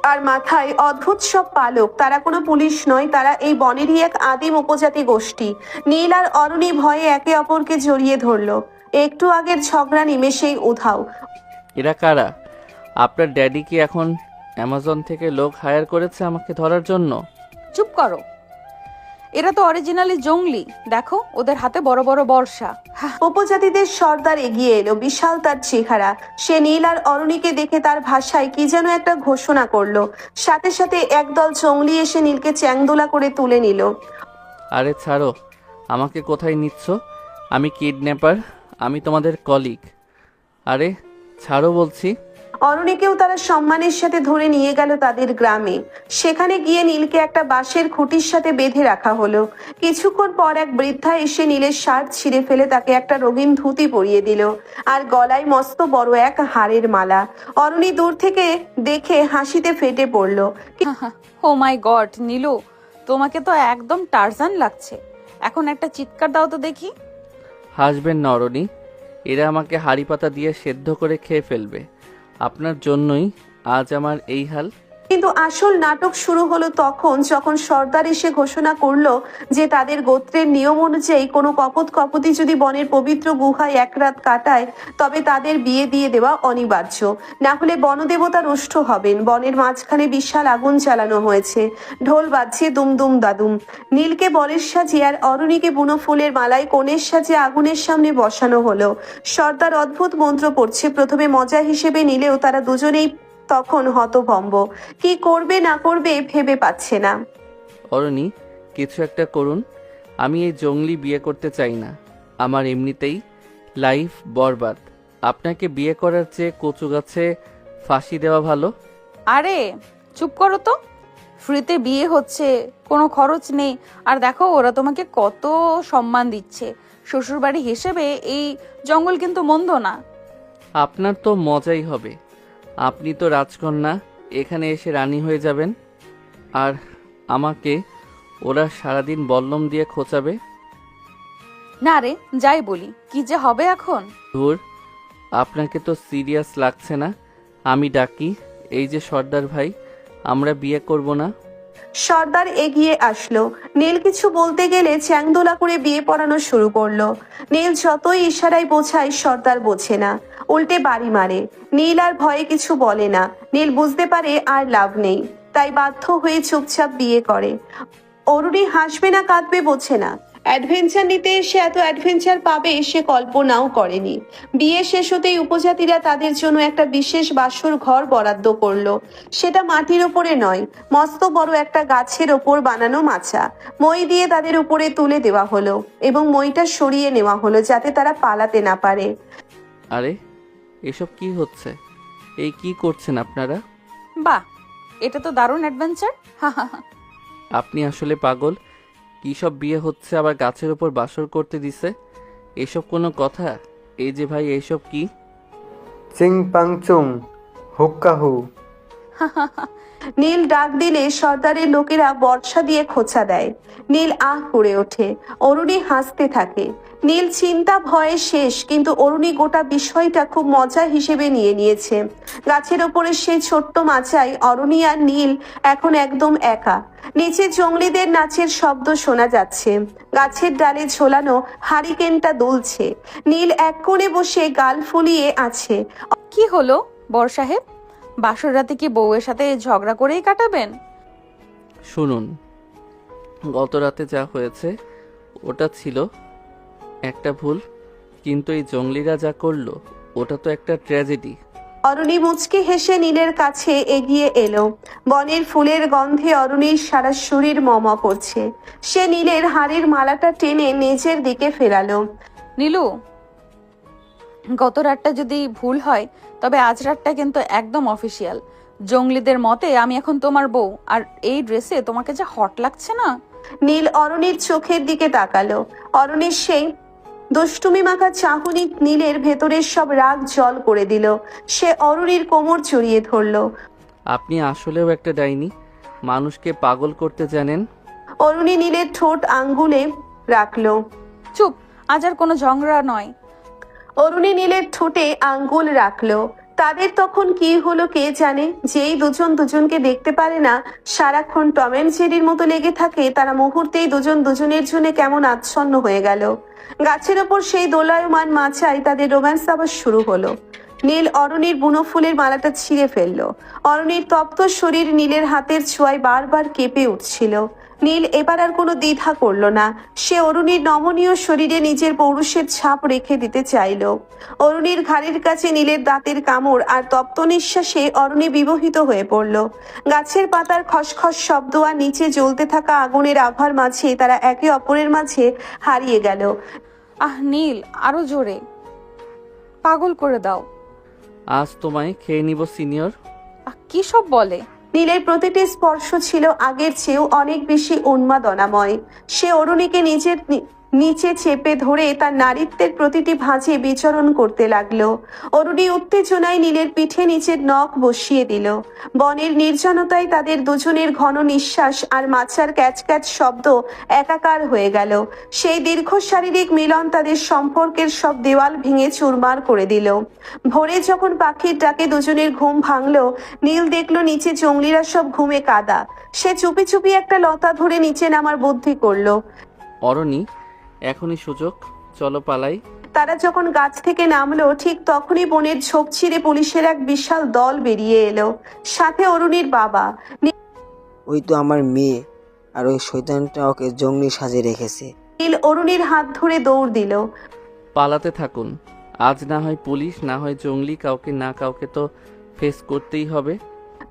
আর মাথায় অদ্ভুত সব পালক। তারা কোনো পুলিশ নয়, তারা এই বনেরই এক আদিম উপজাতি গোষ্ঠী। নীল আর অরুণী ভয়ে একে অপরকে জড়িয়ে ধরলো। একটু আগের ঝগড়া নিমেষেই উধাও। এরা কারা? আপনার ড্যাডি কি এখন অ্যামাজন থেকে লোক হায়ার করেছে আমাকে ধরার জন্য? চুপ করো, এরা তো অরিজিনালি জঙ্গলি। দেখো ওদের হাতে বড় বড় বর্ষা। উপজাতিদের সর্দার এগিয়ে এলো, বিশাল তার চেহারা। সে নীল আর অরুণীকে দেখে তার ভাষায় কি যেন একটা ঘোষণা করলো। সাথে সাথে একদল জঙ্গলি এসে নীলকে চ্যাংদোলা করে তুলে নিল। আরে ছাড়ো, আমাকে কোথায় নিচ্ছ? আমি কিডন্যাপার, আমি তোমাদের কলিগ। আরে ছাড়ো বলছি। অরুণীকেও তারা সম্মানের সাথে ধরে নিয়ে গেল তাদের গ্রামে। সেখানে গিয়ে নীলকে একটা বাঁশের খুঁটির সাথে বেঁধে রাখা হলো। কিছুক্ষণ পর এক বৃদ্ধা এসে নীলের শার্ট ছিঁড়ে ফেলে তাকে একটা রঙিন ধুতি পরিয়ে দিল, আর গলায় মস্ত বড় এক হাড়ের মালা। অরুণী দূর থেকে দেখে হাসিতে ফেটে পড়ল। ও মাই গড নীলু, তোমাকে তো একদম টারজান লাগছে। এখন একটা চিৎকার দাও তো দেখি। হাসবেন না অরণি, এরা আমাকে হাড়ি পাতা দিয়ে সেদ্ধ করে খেয়ে ফেলবে। আপনার জন্যই আজ আমার এই হাল। কিন্তু আসল নাটক শুরু হলো তখন, যখন সর্দার এসে ঘোষণা করলো যে তাদের গোত্রের নিয়ম অনুযায়ী কোনো কপতি যদি বনের পবিত্র গুহায় এক রাত কাটায় তবে তাদের বিয়ে দিয়ে দেওয়া অনিবার্য, না হলে বনদেবতা রুষ্ট হবেন। বনের মাঝখানে বিশাল আগুন চালানো হয়েছে, ঢোল বাজছে দুমদুম দাদুম। নীলকে বরের সাজিয়ে আর অরুণীকে বুনো ফুলের মালায় কনের সাজিয়ে আগুনের সামনে বসানো হলো। সর্দার অদ্ভুত মন্ত্র পড়ছে। প্রথমে মজা হিসেবে নিলেও তারা দুজনেই তখন হতভম্ব। কি করবে না করবে ভেবে পাচ্ছে না। অরণি, কিছু একটা করুন। আমি এই জঙ্গলি বিয়ে করতে চাই না। আমার এমনিতেই লাইফ বরবাদ। আপনাকে বিয়ে করার চেয়ে কচু গাছে ফাঁসি দেওয়া ভালো। আরে চুপ করো তো, ফ্রিতে বিয়ে হচ্ছে, কোনো খরচ নেই। আর দেখো ওরা তোমাকে কত সম্মান দিচ্ছে। শ্বশুরবাড়ি হিসেবে এই জঙ্গল কিন্তু মন্দ না। আপনার তো মজাই হবে। আপনি তো রাজকন্যা, এখানে এসে রানী হয়ে যাবেন, আর আমাকে ওরা সারাদিন বল্লম দিয়ে খোঁচাবে। না রে, যাই বলি, কি যে হবে এখন। ধুর, আপনাকে তো সিরিয়াস লাগছে না। আমি ডাকি, এই যে সর্দার ভাই, আমরা বিয়ে করব না? সর্দার এগিয়ে আসলো। নীল কিছু বলতে গেলে চ্যাংদোলা করে বিয়ে পড়ানো শুরু করলো। নীল যতই ইশারায় বোঝায় সর্দার বোঝে না, উল্টে বাড়ি মারে। নীল আর ভয়ে কিছু বলে না। নীল বুঝতে পারে আর লাভ নেই, তাই বাধ্য হয়ে চুপচাপ বিয়ে করে। অরুণী হাসবে না কাঁদবে বোঝে না। অ্যাডভেঞ্চার নিতে এসে এত অ্যাডভেঞ্চার পাবে সে কল্পনাও করেনি। বিয়ে শেষ হতেই উপজাতিরা তাদের জন্য একটা বিশেষ বাসর ঘর বরাদ্দ করলো। সেটা মাটির ওপরে নয়, মস্ত বড় একটা গাছের ওপর বানানো মাচা। মই দিয়ে তাদের উপরে তুলে দেওয়া হলো এবং মইটা সরিয়ে নেওয়া হলো যাতে তারা পালাতে না পারে। আরে এসব কি হচ্ছে? এই কি করছেন আপনারা? বাহ, এটা তো দারুণ অ্যাডভেঞ্চার। আপনি আসলে পাগল। কী সব বিয়ে হচ্ছে, আবার গাছের ওপর বাসর করতে দিছে? এসব কোনো কথা? এই যে ভাই, এইসব কি? চিং পাং চুং হুক্কা হু। নীল ডাক দিলে সর্দারের লোকেরা বর্ষা দিয়ে খোঁচা দেয়। নীল আহ করে ওঠে। অরুণী হাসতে থাকে। নীল চিন্তা ভয়ে শেষ, কিন্তু অরুণী গোটা বিষয়টা খুব মজা হিসেবে নিয়ে নিয়েছে। গাছের ওপরে সেই ছোট্ট মাচায় অরুণী আর নীল এখন একদম একা। নিচে জঙ্গলিদের নাচের শব্দ শোনা যাচ্ছে। গাছের ডালে ঝোলানো হারিকেনটা দুলছে। নীল এক কোণে বসে গাল ফুলিয়ে আছে। কি হলো বর সাহেব, বাসর রাতে কি বউয়ের সাথে ঝগড়া করেই কাটাবেন? শুনুন, গত রাতে যা হয়েছে ওটা ছিল একটা ভুল, কিন্তু এই জঙ্গলিরা যা করলো ওটা তো একটা ট্র্যাজেডি। অরুণী মুচকি হেসে নীলের কাছে এগিয়ে এলো। বনের ফুলের গন্ধে অরুণীর সারা শরীর মম করছে। সে নীলের হাড়ের মালাটা টেনে নিজের দিকে ফেরালো। নীলু, গত রাতটা যদি ভুল হয় তবে আজ রাতটা কিন্তু একদম অফিসিয়াল। জঙ্গলিদের মতে আমি এখন তোমার বউ, আর এই ড্রেসে তোমাকে যা হট লাগছে না। নীল অরুণীর চোখের দিকে তাকালো। অরুণীর সেই দুষ্টুমি মাখা চাহনি নীলের ভেতরের সব রাগ জল করে দিল। সে অরুণীর কোমর জড়িয়ে ধরল। আপনি আসলেও একটা ডাইনি, মানুষকে পাগল করতে জানেন। অরুণী নীলের ঠোঁট আঙ্গুলে রাখলো। চুপ, আজ আর কোনো ঝগড়া নয়। অরুণী নীলের ঠোঁটে আঙ্গুল রাখলো। তাদের তখন কি হলো কে জানে। যেই দুজন দুজনকে দেখতে পারে না, সারাক্ষণ টম অ্যান্ড জেরির মতো লেগে থাকে, তারা মুহূর্তেই দুজন দুজনের জন্য কেমন আচ্ছন্ন হয়ে গেল। গাছের ওপর সেই দোলায়মান মাচায় তাদের রোম্যান্স আবার শুরু হলো। নীল অরুণীর বুনো ফুলের মালাটা ছিঁড়ে ফেললো। অরুণীর তপ্ত শরীর নীলের হাতের ছোঁয়ায় বারবার কেঁপে উঠছিল। নীল এবার আর কোনো দ্বিধা করলো না। সে অরুণীর নমনীয় শরীরে নিজের পৌরুষের ছাপ রেখে দিতে চাইল। অরুণীর ঘাড়ের কাছে নীলের দাঁতের কামড় আর তপ্ত নিঃশ্বাসে অরুণী বিবহিত হয়ে পড়ল। গাছের পাতার খসখস শব্দ আর নিচে জ্বলতে থাকা আগুনের আভার মাঝে তারা একে অপরের মাঝে হারিয়ে গেল। আহ নীল, আরো জোরে, পাগল করে দাও। আজ তোমায় খেয়ে নিব সিনিয়র। কি সব বলে? নীলের প্রতিটি স্পর্শ ছিল আগের চেয়েও অনেক বেশি উন্মাদনাময়। সে অরুণীকে নিচে চেপে ধরে তার নারীত্বের প্রতিটি ভাঁজে বিচরণ করতে লাগলো। অরুণী উত্তেজনায় নীলের পিঠে নিচের নখ বসিয়ে দিল। বনের নির্জনতায় তাদের দুজনের ঘন নিঃশ্বাস আর মাছার ক্যাচ ক্যাচ শব্দ একাকার হয়ে গেল। সেই দীর্ঘ শারীরিক মিলন তাদের সম্পর্কের সব দেওয়াল ভেঙে চুরমার করে দিল। ভোরে যখন পাখির ডাকে দুজনের ঘুম ভাঙলো, নীল দেখলো নিচে জঙ্গলিরা সব ঘুমে কাদা। সে চুপি চুপি একটা লতা ধরে নিচে নামার বুদ্ধি করলো। অরণি, এখনই সুযোগ, চলো পালাই। তারা যখন গাছ থেকে নামলো, ঠিক তখনই বনের ঝোপ ছিঁড়ে পুলিশের এক বিশাল দল বেরিয়ে এলো, সাথে অরুণীর বাবা। ওই তো আমার মেয়ে, আর ওই শয়তানটা ওকে জঙ্গলি সাজে রেখেছে। নীল অরুণীর হাত ধরে দৌড় দিল। পালাতে থাকুন, আজ না হয় পুলিশ, না হয় জঙ্গলি, কাউকে না কাউকে তো ফেস করতেই হবে।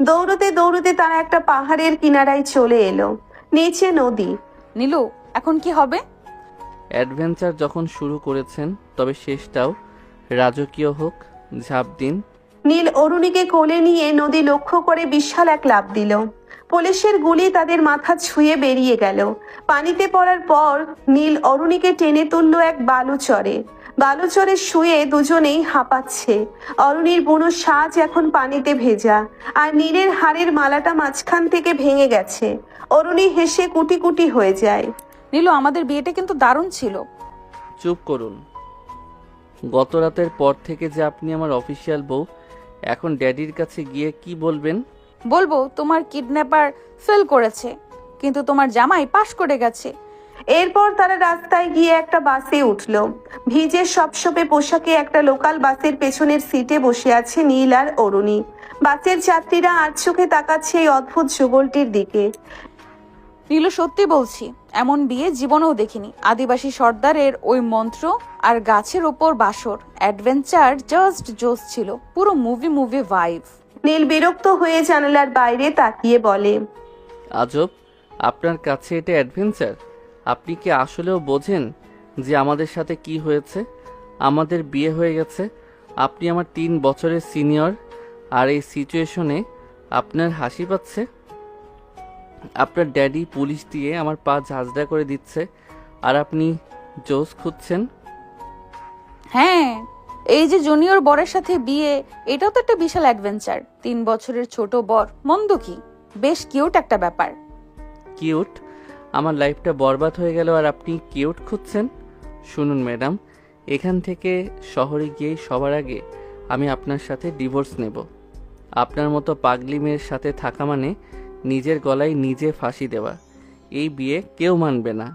দৌড়তে দৌড়তে তারা একটা পাহাড়ের কিনারায় চলে এলো। নিচে নদী। নীলু, এখন কি হবে? অ্যাডভেঞ্চার যখন শুরু করেছেন, তবে শেষটাও রাজকীয় হোক। ঝাঁপ দিন। নীল অরুণীকে কোলে নিয়ে নদী লক্ষ্য করে বিশাল এক লাফ দিল। পুলিশের গুলি তাদের মাথা ছুঁয়ে বেরিয়ে গেল। পানিতে পড়ার পর নীল অরুণীকে টেনে তুলল এক বালুচরে। বালুচরে শুয়ে দুজনেই হাঁপাচ্ছে। অরুণীর বুনো সাজ এখন পানিতে ভেজা, আর নীলের হাড়ের মালাটা মাঝখান থেকে ভেঙে গেছে। অরুণী হেসে কুটি কুটি হয়ে যায়। নীলু, আমাদের বিয়েটা কিন্তু দারুণ ছিল। চুপ করুন। গত রাতের পর থেকে যে আপনি আমার অফিসিয়াল বউ, এখন ড্যাডির কাছে গিয়ে কি বলবেন? বলবো তোমার কিডন্যাপার ফেল করেছে, কিন্তু তোমার জামাই পাশ করে গেছে। এরপর তারা রাস্তায় গিয়ে একটা বাসে উঠলো। ভিজে সপসপে পোশাকে একটা লোকাল বাসের পেছনের সিটে বসে আছে নীল আর অরুণী। বাসের যাত্রীরা আর চোখে তাকাচ্ছে এই অদ্ভুত যুগলটির দিকে। নীলু, সত্যি বলছি, এমন বিয়ে জীবনেও দেখিনি। আদিবাসী সর্দারের ওই মন্ত্র আর গাছের ওপর বাসর, অ্যাডভেঞ্চার জাস্ট জোস ছিল, পুরো মুভি ভাইব। নীল বিরক্ত হয়ে জানালার বাইরে তাকিয়ে বলে, আজব, আপনার কাছে এটা অ্যাডভেঞ্চার? আপনি কি আসলেও বোঝেন যে আমাদের সাথে কি হয়েছে? আমাদের বিয়ে হয়ে গেছে, আপনি আমার 3 বছরের সিনিয়র, আর এই সিচুয়েশনে আপনার হাসি পাচ্ছে? আপনার ড্যাডি পুলিশ দিয়ে আমার পা ঝাঁঝরা করে দিচ্ছে, আর আপনি জোস খুঁজছেন? হ্যাঁ, এই যে জুনিয়র বরের সাথে বিয়ে, এটাও তো একটা বিশাল অ্যাডভেঞ্চার। 3 বছরের ছোট বর, মন্দ কি? বেশ কিউট একটা ব্যাপার। কিউট? আমার লাইফটা বরবাদ হয়ে গেল আর আপনি কিউট খুঁজছেন? শুনুন ম্যাডাম, এখান থেকে শহরে গিয়েই সবার আগে আমি আপনার সাথে ডিভোর্স নেব। আপনার মতো পাগলি মেয়ের সাথে থাকা মানে নিজের গলায় নিজে ফাঁসি দেওয়া। এই বিয়ে কেউ মানবে না।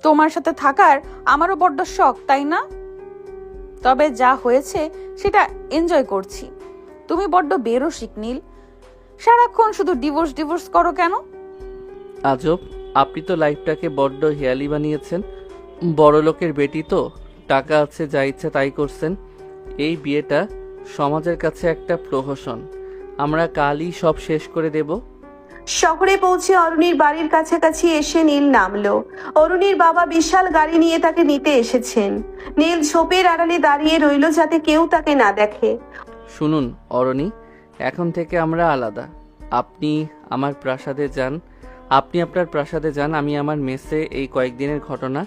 তোমার সাথে থাকার আমারও বড্ড শখ, তাই না? তবে যা হয়েছে সেটা এনজয় করছি। তুমি বড্ড বেরসিক নীল, সারাক্ষণ শুধু ডিভোর্স করো কেন? আজব, আপনি তো লাইফটাকে বড্ড হেয়ালি বানিয়েছেন। বড় লোকের বেটি তো, টাকা আছে, যা ইচ্ছা তাই করছেন। এই বিয়েটা সমাজের কাছে একটা প্রহসন। আমরা কালই সব শেষ করে দেব। শহরে পৌঁছে অরুণীর বাড়ির কাছাকাছি এসে নীল নামলো। অরুণীর বাবা বিশাল গাড়ি নিয়ে তাকে নিতে এসেছেন। নীল ঝোপের আড়ালে দাঁড়িয়ে রইল যাতে কেউ তাকে না দেখে। শুনুন অরণি, এখন থেকে আমরা আলাদা। আপনি আমার প্রাসাদে যান, আপনি আপনার প্রাসাদে যান। আমি আমার মেসে এই কয়েকদিনের ঘটনা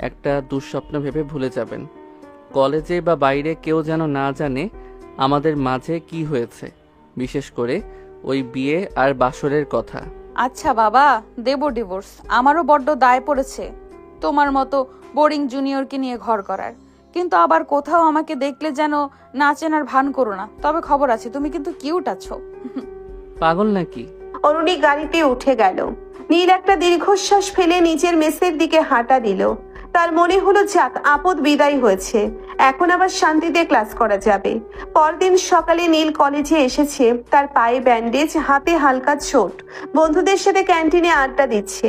একটা দুঃস্বপ্ন ভেবে ভুলে যাবেন। কলেজে বা বাইরে কেউ যেন না জানে আমাদের মাঝে কি হয়েছে, বিশেষ করে ওই বিয়ে আর বাসরের কথা। আচ্ছা বাবা, দেব ডিভোর্স। আমারও বড্ড দায় পড়েছে তোমার মতো বোরিং জুনিয়রকে নিয়ে ঘর করার। কিন্তু আবার কোথাও আমাকে দেখলে যেন না চেনার ভান করো না। তবে খবর আছে, তুমি কিন্তু কিউট আছো। পাগল নাকি? অরুণী গাড়িতে উঠে গেল। নীল একটা দীর্ঘশ্বাস ফেলে নিজের মেসের দিকে হাঁটা দিল। তার মনে হলো যাক, আপদ বিদায় হয়েছে, এখন আবার শান্তিতে ক্লাস করা যাবে। পরদিন সকালে নীল কলেজে এসেছে। তার পায়ে ব্যান্ডেজ, হাতে হালকা চোট। বন্ধুদের সাথে ক্যান্টিনে আড্ডা দিচ্ছে।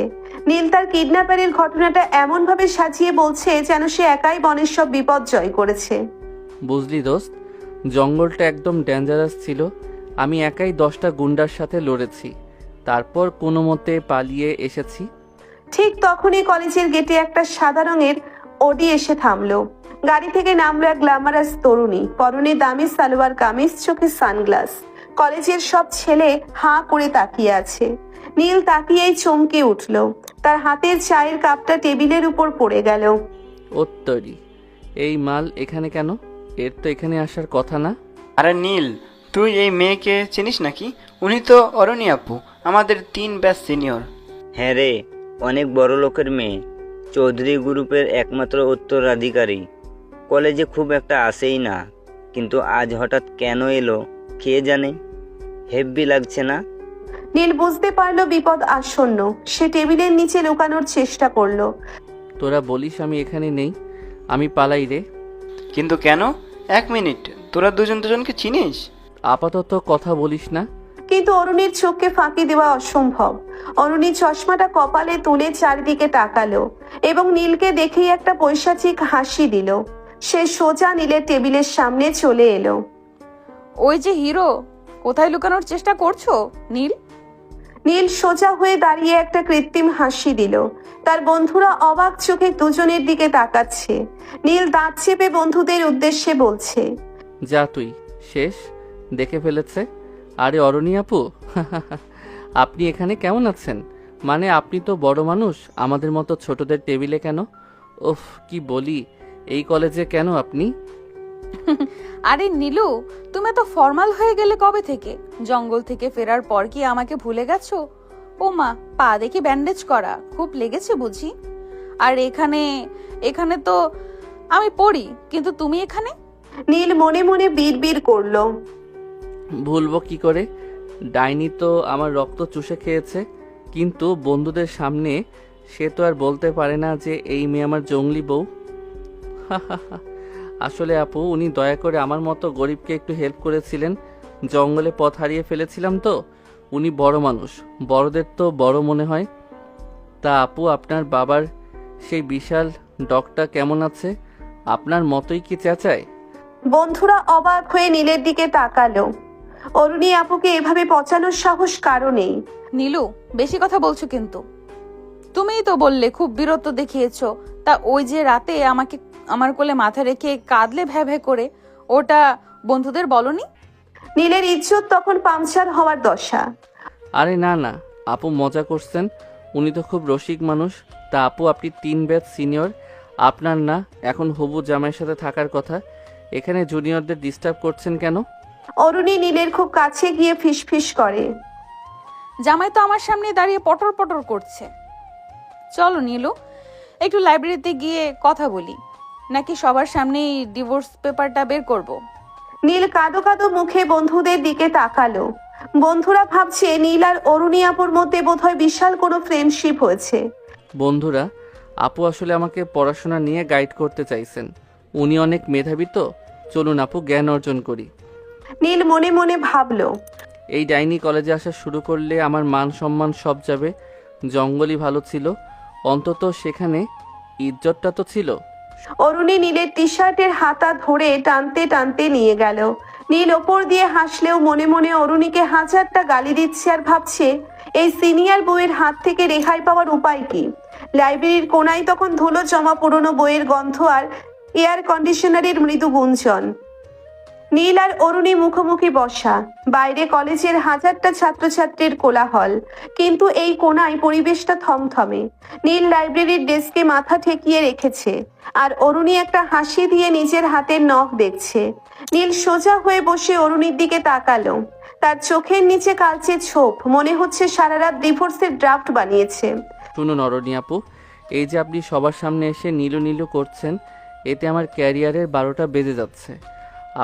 নীল তার কিডন্যাপারের ঘটনাটা এমন ভাবে সাজিয়ে বলছে যেন সে একাই বনের সব বিপদ জয় করেছে। বুঝলি দোস্ত, জঙ্গলটা একদম ডেঞ্জারাস ছিল। আমি একাই 10টা গুন্ডার সাথে লড়েছি, তারপর কোনো মতে পালিয়ে এসেছি। ঠিক তখনই কলেজের গেটে একটা সাদা রঙের অডি এসে থামলো। গাড়ি থেকে নামলো এক গ্ল্যামারাস তরুণী, পরনে দামি সালোয়ার কামিজ, চোখে সানগ্লাস। কলেজের সব ছেলে হাঁ করে তাকিয়ে আছে। নীল তাকিয়েই চমকে উঠল। তার হাতের চায়ের কাপটা টেবিলের উপর পড়ে গেল। ওত্তরি, এই মাল এখানে কেন? এর তো এখানে আসার কথা না। আরে নীল, তুই এই মেয়েকে চিনিস নাকি? উনি তো অরণি আপু, আমাদের 3 ব্যাচ সিনিয়র। হ্যাঁ রে, অনেক বড় লোকের মেয়ে, চৌধুরী গ্রুপের একমাত্র উত্তরাধিকারী। কলেজে খুব একটা আসেই না, কিন্তু আজ হঠাৎ কেন এলো কে জানে। হেব্বি লাগছে না? নীল বুঝতে পারলো বিপদ আসন্ন। সে টেবিলের নিচে লুকানোর চেষ্টা করলো। তোরা বলিস আমি এখানে নেই, আমি পালাই রে। কিন্তু কেন? 1 মিনিট, তোরা দুজনকে চিনিস? আপাতত কথা বলিস না। কিন্তু অরুণীর চোখকে ফাঁকি দেওয়া অসম্ভব। অরুণী চশমাটা কপালে তুলে চারিদিকে তাকালো এবং নীলকে দেখেই একটা পৈশাচিক হাসি দিল। সে সোজা নীলের টেবিলের সামনে চলে এলো। ওই যে হিরো, কোথায় লুকানোর চেষ্টা করছো নীল? নীল সোজা হয়ে দাঁড়িয়ে একটা কৃত্রিম হাসি দিল। তার বন্ধুরা অবাক চোখে দুজনের দিকে তাকাচ্ছে। নীল দাঁত চেপে বন্ধুদের উদ্দেশ্যে বলছে, যা তুই শেষ, দেখে ফেলেছে। আরে অরণি আপু, আপনি এখানে কেমন আছেন? মানে আপনি তো বড় মানুষ, আমাদের মতো ছোটদের টেবিলে কেন? ওফ, কি বলি, এই কলেজে কেন আপনি? আরে নীলু, তুমি তো ফর্মাল হয়ে গেলে কবে থেকে? জঙ্গল থেকে ফেরার পর কি আমাকে ভুলে গেছো? ও মা, পা দেখি ব্যান্ডেজ করা, খুব লেগেছে বুঝি? আর এখানে তো আমি পড়ি, কিন্তু তুমি এখানে? নীল মনে মনে বিড়বিড় করলো। ভুলবো কি করে? ডাইনি তো আমার রক্ত চুষে খেয়েছে, কিন্তু বন্ধুদের সামনে সে তো আর বলতে পারে না যে এই মেয়ে আমার জঙ্গলি বউ। আসলে আপু, উনি দয়া করে আমার মতো গরিবকে একটু হেল্প করেছিলেন। জঙ্গলে পথ হারিয়ে ফেলেছিলাম তো। উনি বড় মানুষ, বড়দের তো বড় মনে হয়। তা আপু, আপনার বাবার সেই বিশাল ডগটা কেমন আছে? আপনার মতোই কি চেঁচায়? বন্ধুরা অবাক হয়ে নীলের দিকে তাকালো। অরুণী আপুকে এভাবে পচানোর সাহস কারো নেই। নীলু, বেশি কথা বলছো কিন্তু। তুমিই তো বললে খুব বীরত্ব দেখিয়েছো। তা ওই যে রাতে আমাকে আমার কোলে মাথা রেখে কাঁদলে ভ্যা ভ্যা করে, ওটা বন্ধুদের বলনি? নীলের ইজ্জত তখন পাংচার হওয়ার দশা। আরে না না আপু, মজা করছেন। উনি তো খুব রসিক মানুষ। তা আপু, আপনি 3 ব্যাচ সিনিয়র, আপনার না এখন হবু জামাইয়ের সাথে থাকার কথা, এখানে জুনিয়রদের ডিস্টার্ব করছেন কেন? অরুণী নীলের খুব কাছে গিয়ে ফিসফিস করে, জামাই তো আমার সামনে দাঁড়িয়ে পটর পটর করছে। চলো নীলু, একটু লাইব্রেরিতে গিয়ে কথা বলি, নাকি সবার সামনেই ডিভোর্স পেপারটা বের করব? নীল কাঁদো কাঁদো মুখে বন্ধুদের দিকে তাকালো। বন্ধুরা ভাবছে নীল আর অরুণী আপুর মধ্যে বোধহয় বিশাল কোনো ফ্রেন্ডশিপ হয়েছে। বন্ধুরা, আপু আসলে আমাকে পড়াশোনা নিয়ে গাইড করতে চাইছেন। উনি অনেক মেধাবী তো, চলুন আপু জ্ঞান অর্জন করি। নীল মনে মনে ভাবলো, এই ডাইনি কলেজে আসা শুরু করলে আমার মান সম্মান সব যাবে। জঙ্গলই ভালো ছিল, অন্তত সেখানে ইজ্জতটা তো ছিল। অরুণী নীলের টি শার্টের হাতা ধরে টানতে টানতে নিয়ে গেল। নীল ওপর দিয়ে হাসলেও মনে মনে অরুণীকে হাজারটা গালি দিচ্ছে আর ভাবছে এই সিনিয়র বইয়ের হাত থেকে রেহাই পাওয়ার উপায় কি। লাইব্রেরির কোনায় তখন ধুলো জমা পুরনো বইয়ের গন্ধ আর এয়ার কন্ডিশনারের মৃদু গুঞ্জন। নীল আর অরুণী মুখোমুখি বসা। বাইরে কলেজের হাজারটা ছাত্রছাত্রীর কোলাহল, কিন্তু এই কোণায় পরিবেশটা থমথমে। নীল লাইব্রেরির ডেস্কে মাথা ঠেকিয়ে রেখেছে, আর অরুণী একটা হাসি দিয়ে নিজের হাতের নখ দেখছে। নীল সোজা হয়ে বসে অরুণীর দিকে তাকালো। তার চোখের নিচে কালচে ছোপ, মনে হচ্ছে সারা রাত ডিভোর্সের ড্রাফট বানিয়েছে। শুনুন অরণি আপু, এই যে আপনি সবার সামনে এসে নীলু নীলু করছেন, এতে আমার ক্যারিয়ারের 12টা বেজে যাচ্ছে।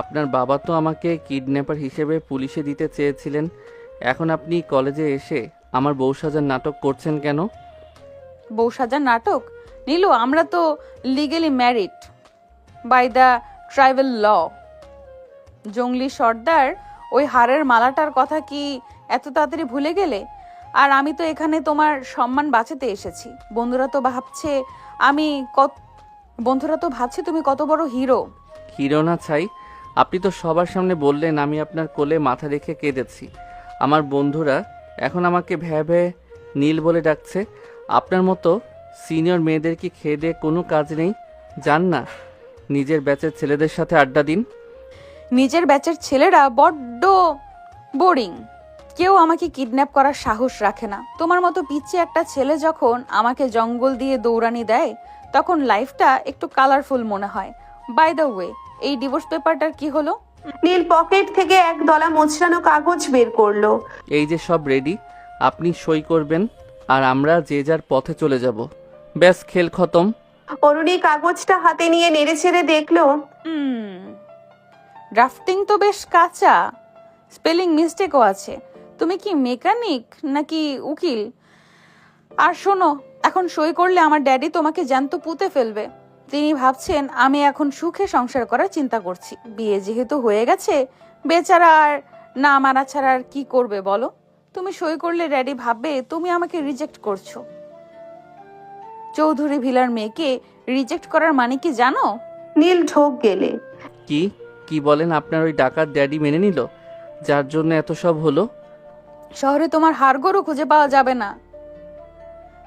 আপনার বাবা তো আমাকে কিডন্যাপার হিসেবে পুলিশে দিতে চেয়েছিলেন, এখন আপনি কলেজে এসে আমার বউ সাজার নাটক করছেন কেন? বউ সাজার নাটক? নীলু, আমরা তো legally married by the tribal law. জঙ্গলি সর্দার ওই হারের মালাটার কথা কি এত তাড়াতাড়ি ভুলে গেলে? আর আমি তো এখানে তোমার সম্মান বাঁচাতে এসেছি। বন্ধুরা তো ভাবছে তুমি কত বড় হিরো। হিরো না ছাই, আপনি তো সবার সামনে বললেন আমি আপনার কোলে মাথা রেখে কেঁদেছি। আমার বন্ধুরা এখন আমাকে ভ্যা ভ্যা নীল বলে ডাকছে। আপনার মতো সিনিয়র মেয়েদের কি খেয়ে দিয়ে কোনো কাজ নেই? যান না নিজের ব্যাচের ছেলেদের সাথে আড্ডা দিন। নিজের ব্যাচের ছেলেরা বড্ড বোরিং। কেউ আমাকে কিডন্যাপ করার সাহস রাখে না। তোমার মতো পিচ্ছে একটা ছেলে যখন আমাকে জঙ্গল দিয়ে দৌড়ানি দেয়, তখন লাইফটা একটু কালারফুল মনে হয়। বাই দ্য ওয়ে, এই ডিভোর্স পেপারটার কি হলো? নীল পকেট থেকে এক দলা মোচড়ানো কাগজ বের করলো। এই যে সব রেডি, আপনি সই করবেন আর আমরা যে যার পথে চলে যাব। ব্যাস, খেল খতম। অরুণী কাগজটা হাতে নিয়ে নেড়েচেড়ে দেখলো। ড্রাফটিং তো বেশ কাঁচা, স্পেলিং মিস্টেকও আছে। তুমি কি মেকানিক নাকি উকিল? আর শোনো, এখন সই করলে আমার ড্যাডি তোমাকে জ্যান্ত পুঁতে ফেলবে। তিনি ভাবছেন আমি এখন সুখে সংসার করার চিন্তা করছি। বিয়ে যেহেতু হয়ে গেছে, বেচারা আর না মারা ছাড়া আর কি করবে বলো? তুমি সই করলে ড্যাডি ভাববে তুমি আমাকে রিজেক্ট করছো। চৌধুরী ভিলার মেয়েকে রিজেক্ট করার মানে কি জানো? নীল ঢোক গেলে। কি কি বলেন? আপনার ওই ডাকাত ড্যাডি মেনে নিল, যার জন্য এত সব হলো? শহরে তোমার হাড়গোড়ও খুঁজে পাওয়া যাবে না।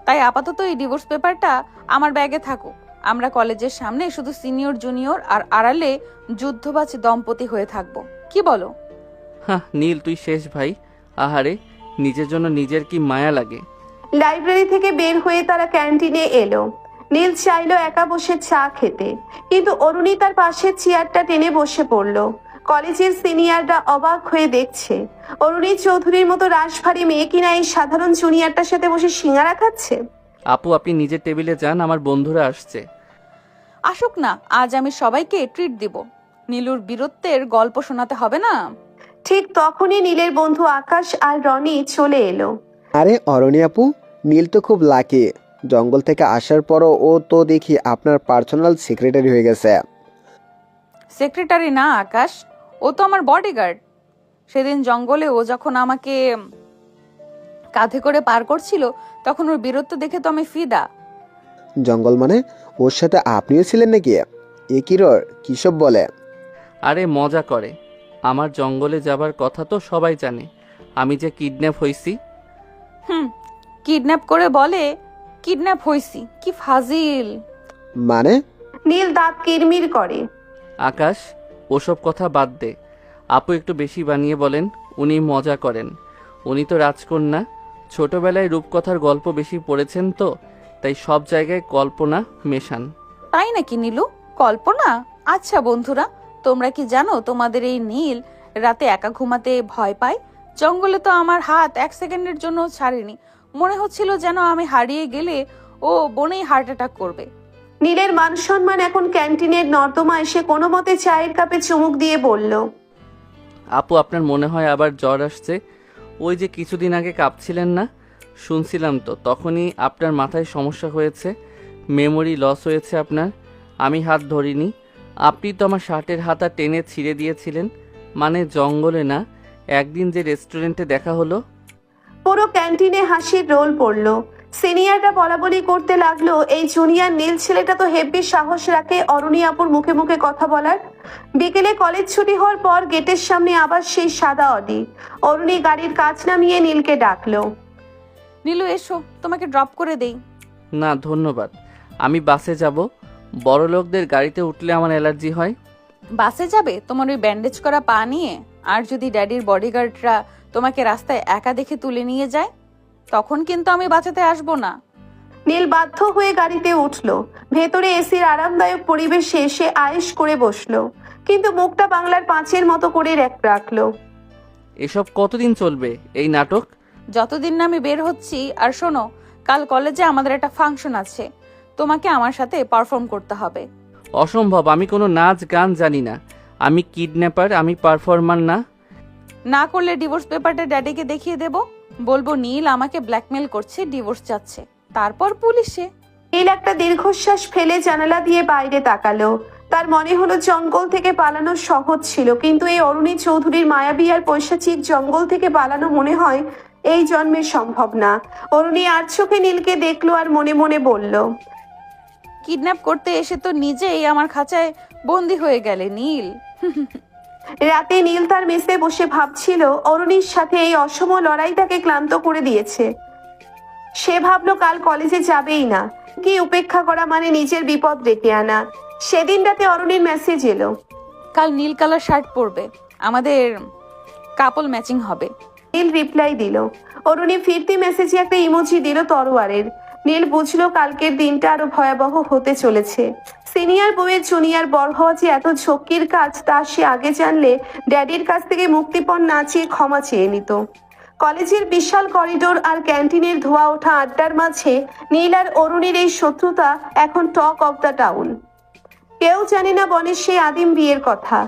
তাই আপাতত এই ডিভোর্স পেপারটা আমার ব্যাগে থাকুক। আমরা কলেজের সামনে শুধু সিনিয়র জুনিয়র আর আড়ালে যুদ্ধবাজ দম্পতি হয়ে থাকবো। কি বলো? হ্যাঁ নীল, তুই শেষ ভাই। আহারে, নিজের জন্য নিজের কি মায়া লাগে। লাইব্রেরি থেকে বের হয়ে তারা ক্যান্টিনে এলো। নীল চাইলো একা বসে চা খেতে, কিন্তু অরুণী তার পাশের চেয়ারটা টেনে বসে পড়লো। কলেজের সিনিয়ররা অবাক হয়ে দেখছে, অরুণী চৌধুরীর মতো রাশভারী মেয়ে কিনা এই সাধারণ জুনিয়রটার সাথে বসে সিঙ্গারা খাচ্ছে। আপু, আপনি নিজের টেবিলে যান, আমার বন্ধুরা আসছে। আসুক না, আজ আমি সবাইকে ট্রিট দিব। নীলুর বীরত্বের গল্প শোনাতে হবে না? ঠিক তখনই নীলের বন্ধু আকাশ আর রনি চলে এলো। আরে অরণি আপু, নীল তো খুব লাকি। জঙ্গল থেকে আসার পরও ও তো দেখি আপনার পার্সোনাল সেক্রেটারি হয়ে গেছে। সেক্রেটারি না আকাশ, ও তো আমার বডিগার্ড। সেদিন জঙ্গলে ও যখন আমাকে কাঁধে করে পার করছিল, তখন ওর বীরত্ব দেখে তো আমি ফিদা। জঙ্গল মানে ওর সাথে আপনিও ছিলেন নাকি? এ কিসব বলে? আরে মজা করে। আমার জঙ্গলে যাবার কথা তো সবাই জানে, আমি যে কিডন্যাপ হইছি। কিডন্যাপ করে বলে কিডন্যাপ হইছি, কি ফাজিল। মানে? নীল দাঁত কিরমির করে। আকাশ, ওসব কথা বাদ দে। আপু একটু বেশি বানিয়ে বলেন, উনি মজা করেন। উনি তো রাজকন্যা, ছোটবেলায় রূপকথার গল্প বেশি পড়েছেন তো, তাই সব জায়গায় কল্পনা মেশান। তাই নাকি নীলু? কল্পনা? আচ্ছা বন্ধুরা, তোমরা কি জানো তোমাদের এই নীল রাতে একা ঘুমাতে ভয় পায়? জঙ্গলে তো আমার হাত 1 সেকেন্ডের জন্য ছাড়েনি। মনে হচ্ছিল যেন আমি হারিয়ে গেলে ও বনেই হার্ট অ্যাটাক করবে। নীলের মান সম্মান এখন ক্যান্টিনের নর্দমা এসে কোনো মতে চায়ের কাপে চুমুক দিয়ে বলল, আপু, আপনার মনে হয় আবার জ্বর আসছে? ওই যে কিছুদিন আগে কাঁপছিলেন না, শুনছিলাম তো। তখনই আপনার মাথায় সমস্যা হয়েছে, মেমোরি লস হয়েছে আপনার। আমি হাত ধরিনি, আপনি তো আমার শার্টের হাতা টেনে ছিঁড়ে দিয়েছিলেন। মানে জঙ্গলে না, একদিন যে রেস্টুরেন্টে দেখা হলো। পুরো ক্যান্টিনে হাসির রোল পড়লো। সিনিয়ররা বলাবলি করতে লাগলো, এই জুনিয়র নীল ছেলেটা তো হেব্বি সাহস রাখে অরুণী আপুর মুখে মুখে কথা বলার। বিকেলে কলেজ ছুটি হওয়ার পর গেটের সামনে আবার সেই সাদা অডি। অরুণী গাড়ির কাঁচ নামিয়ে নীলকে ডাকলো। নীলু এসো, তোমাকে ড্রপ করে দেই। না ধন্যবাদ, আমি বাসে যাব। বড় লোকদের গাড়িতে উঠলে আমার অ্যালার্জি হয়। বাসে যাবে তোমার ওই ব্যান্ডেজ করা পা নিয়ে? আর যদি ড্যাডির বডিগার্ডরা তোমাকে রাস্তায় একা দেখে তুলে নিয়ে যায়, তখন কিন্তু আমি বাঁচাতে আসবো না। নীল বাধ্য হয়ে গাড়িতে উঠল। ভেতরে এসির আরামদায়ক পরিবেশে সে আয়েশ করে বসলো, কিন্তু মুখটা বাংলার পাঁচের মতো করে রাখলো। এসব কতদিন চলবে এই নাটক? যতদিন না আমি বের হচ্ছি। আর শোনো, কাল কলেজে আমাদের একটা ফাংশন আছে, তোমাকে আমার সাথে পারফর্ম করতে হবে। অসম্ভব, আমি কোনো নাচ গান জানি না। আমি কিডন্যাপার, আমি পারফর্মার না। না করলে ডিভোর্স পেপারটা ড্যাডিকে দেখিয়ে দেব, বলবো নীল আমাকে ব্ল্যাকমেল করছে, ডিভোর্স চাচ্ছে, তারপর পুলিশে। নীল একটা দীর্ঘশ্বাস ফেলে জানালা দিয়ে বাইরে তাকালো। তার মনে হলো জঙ্গল থেকে পালানো সহজ ছিল, কিন্তু এই অরুণী চৌধুরীর মায়াবী আর পৈশাচিক জঙ্গল থেকে পালানো মনে হয় এই জন্মে সম্ভব না। অরুণী আর চোখে নীলকে দেখলো আর মনে মনে বলল, কিডন্যাপ করতে এসে তো নিজেই আমার খাঁচায় বন্দি হয়ে গেলে নীল। রাতে নীল তার মেসে বসে ভাবছিল অরুণীর সাথে এই অসম লড়াই তাকে ক্লান্ত করে দিয়েছে। সে ভাবলো কাল কলেজে যাবেই না। কি উপেক্ষা করা মানে নিজের বিপদ ডেকে আনা। সেদিন রাতে অরুণীর মেসেজ এলো, কাল নীল কালার শার্ট পরবে, আমাদের কাপল ম্যাচিং হবে। নীল রিপ্লাই দিল। অরুণী ফিরতি মেসেজে একটা ইমোজি দিল তরোয়ারের। নীল বুঝলো কালকের দিনটা আরো ভয়াবহ হতে চলেছে। সিনিয়র বউয়ের জুনিয়র বড় হওয়া যে এত ঝক্কির কাজ তা সে আগে জানলে ড্যাডির কাছ থেকে মুক্তিপণ না চেয়ে ক্ষমা চেয়ে নিত। কলেজের বিশাল করিডোর আর ক্যান্টিনের ধোয়া ওঠা আড্ডার মাঝে নীল আর অরুণীর এই শত্রুতা এখন টক অফ দ্য টাউন। কেউ জানে না বনের সেই আদিম বিয়ের কথা।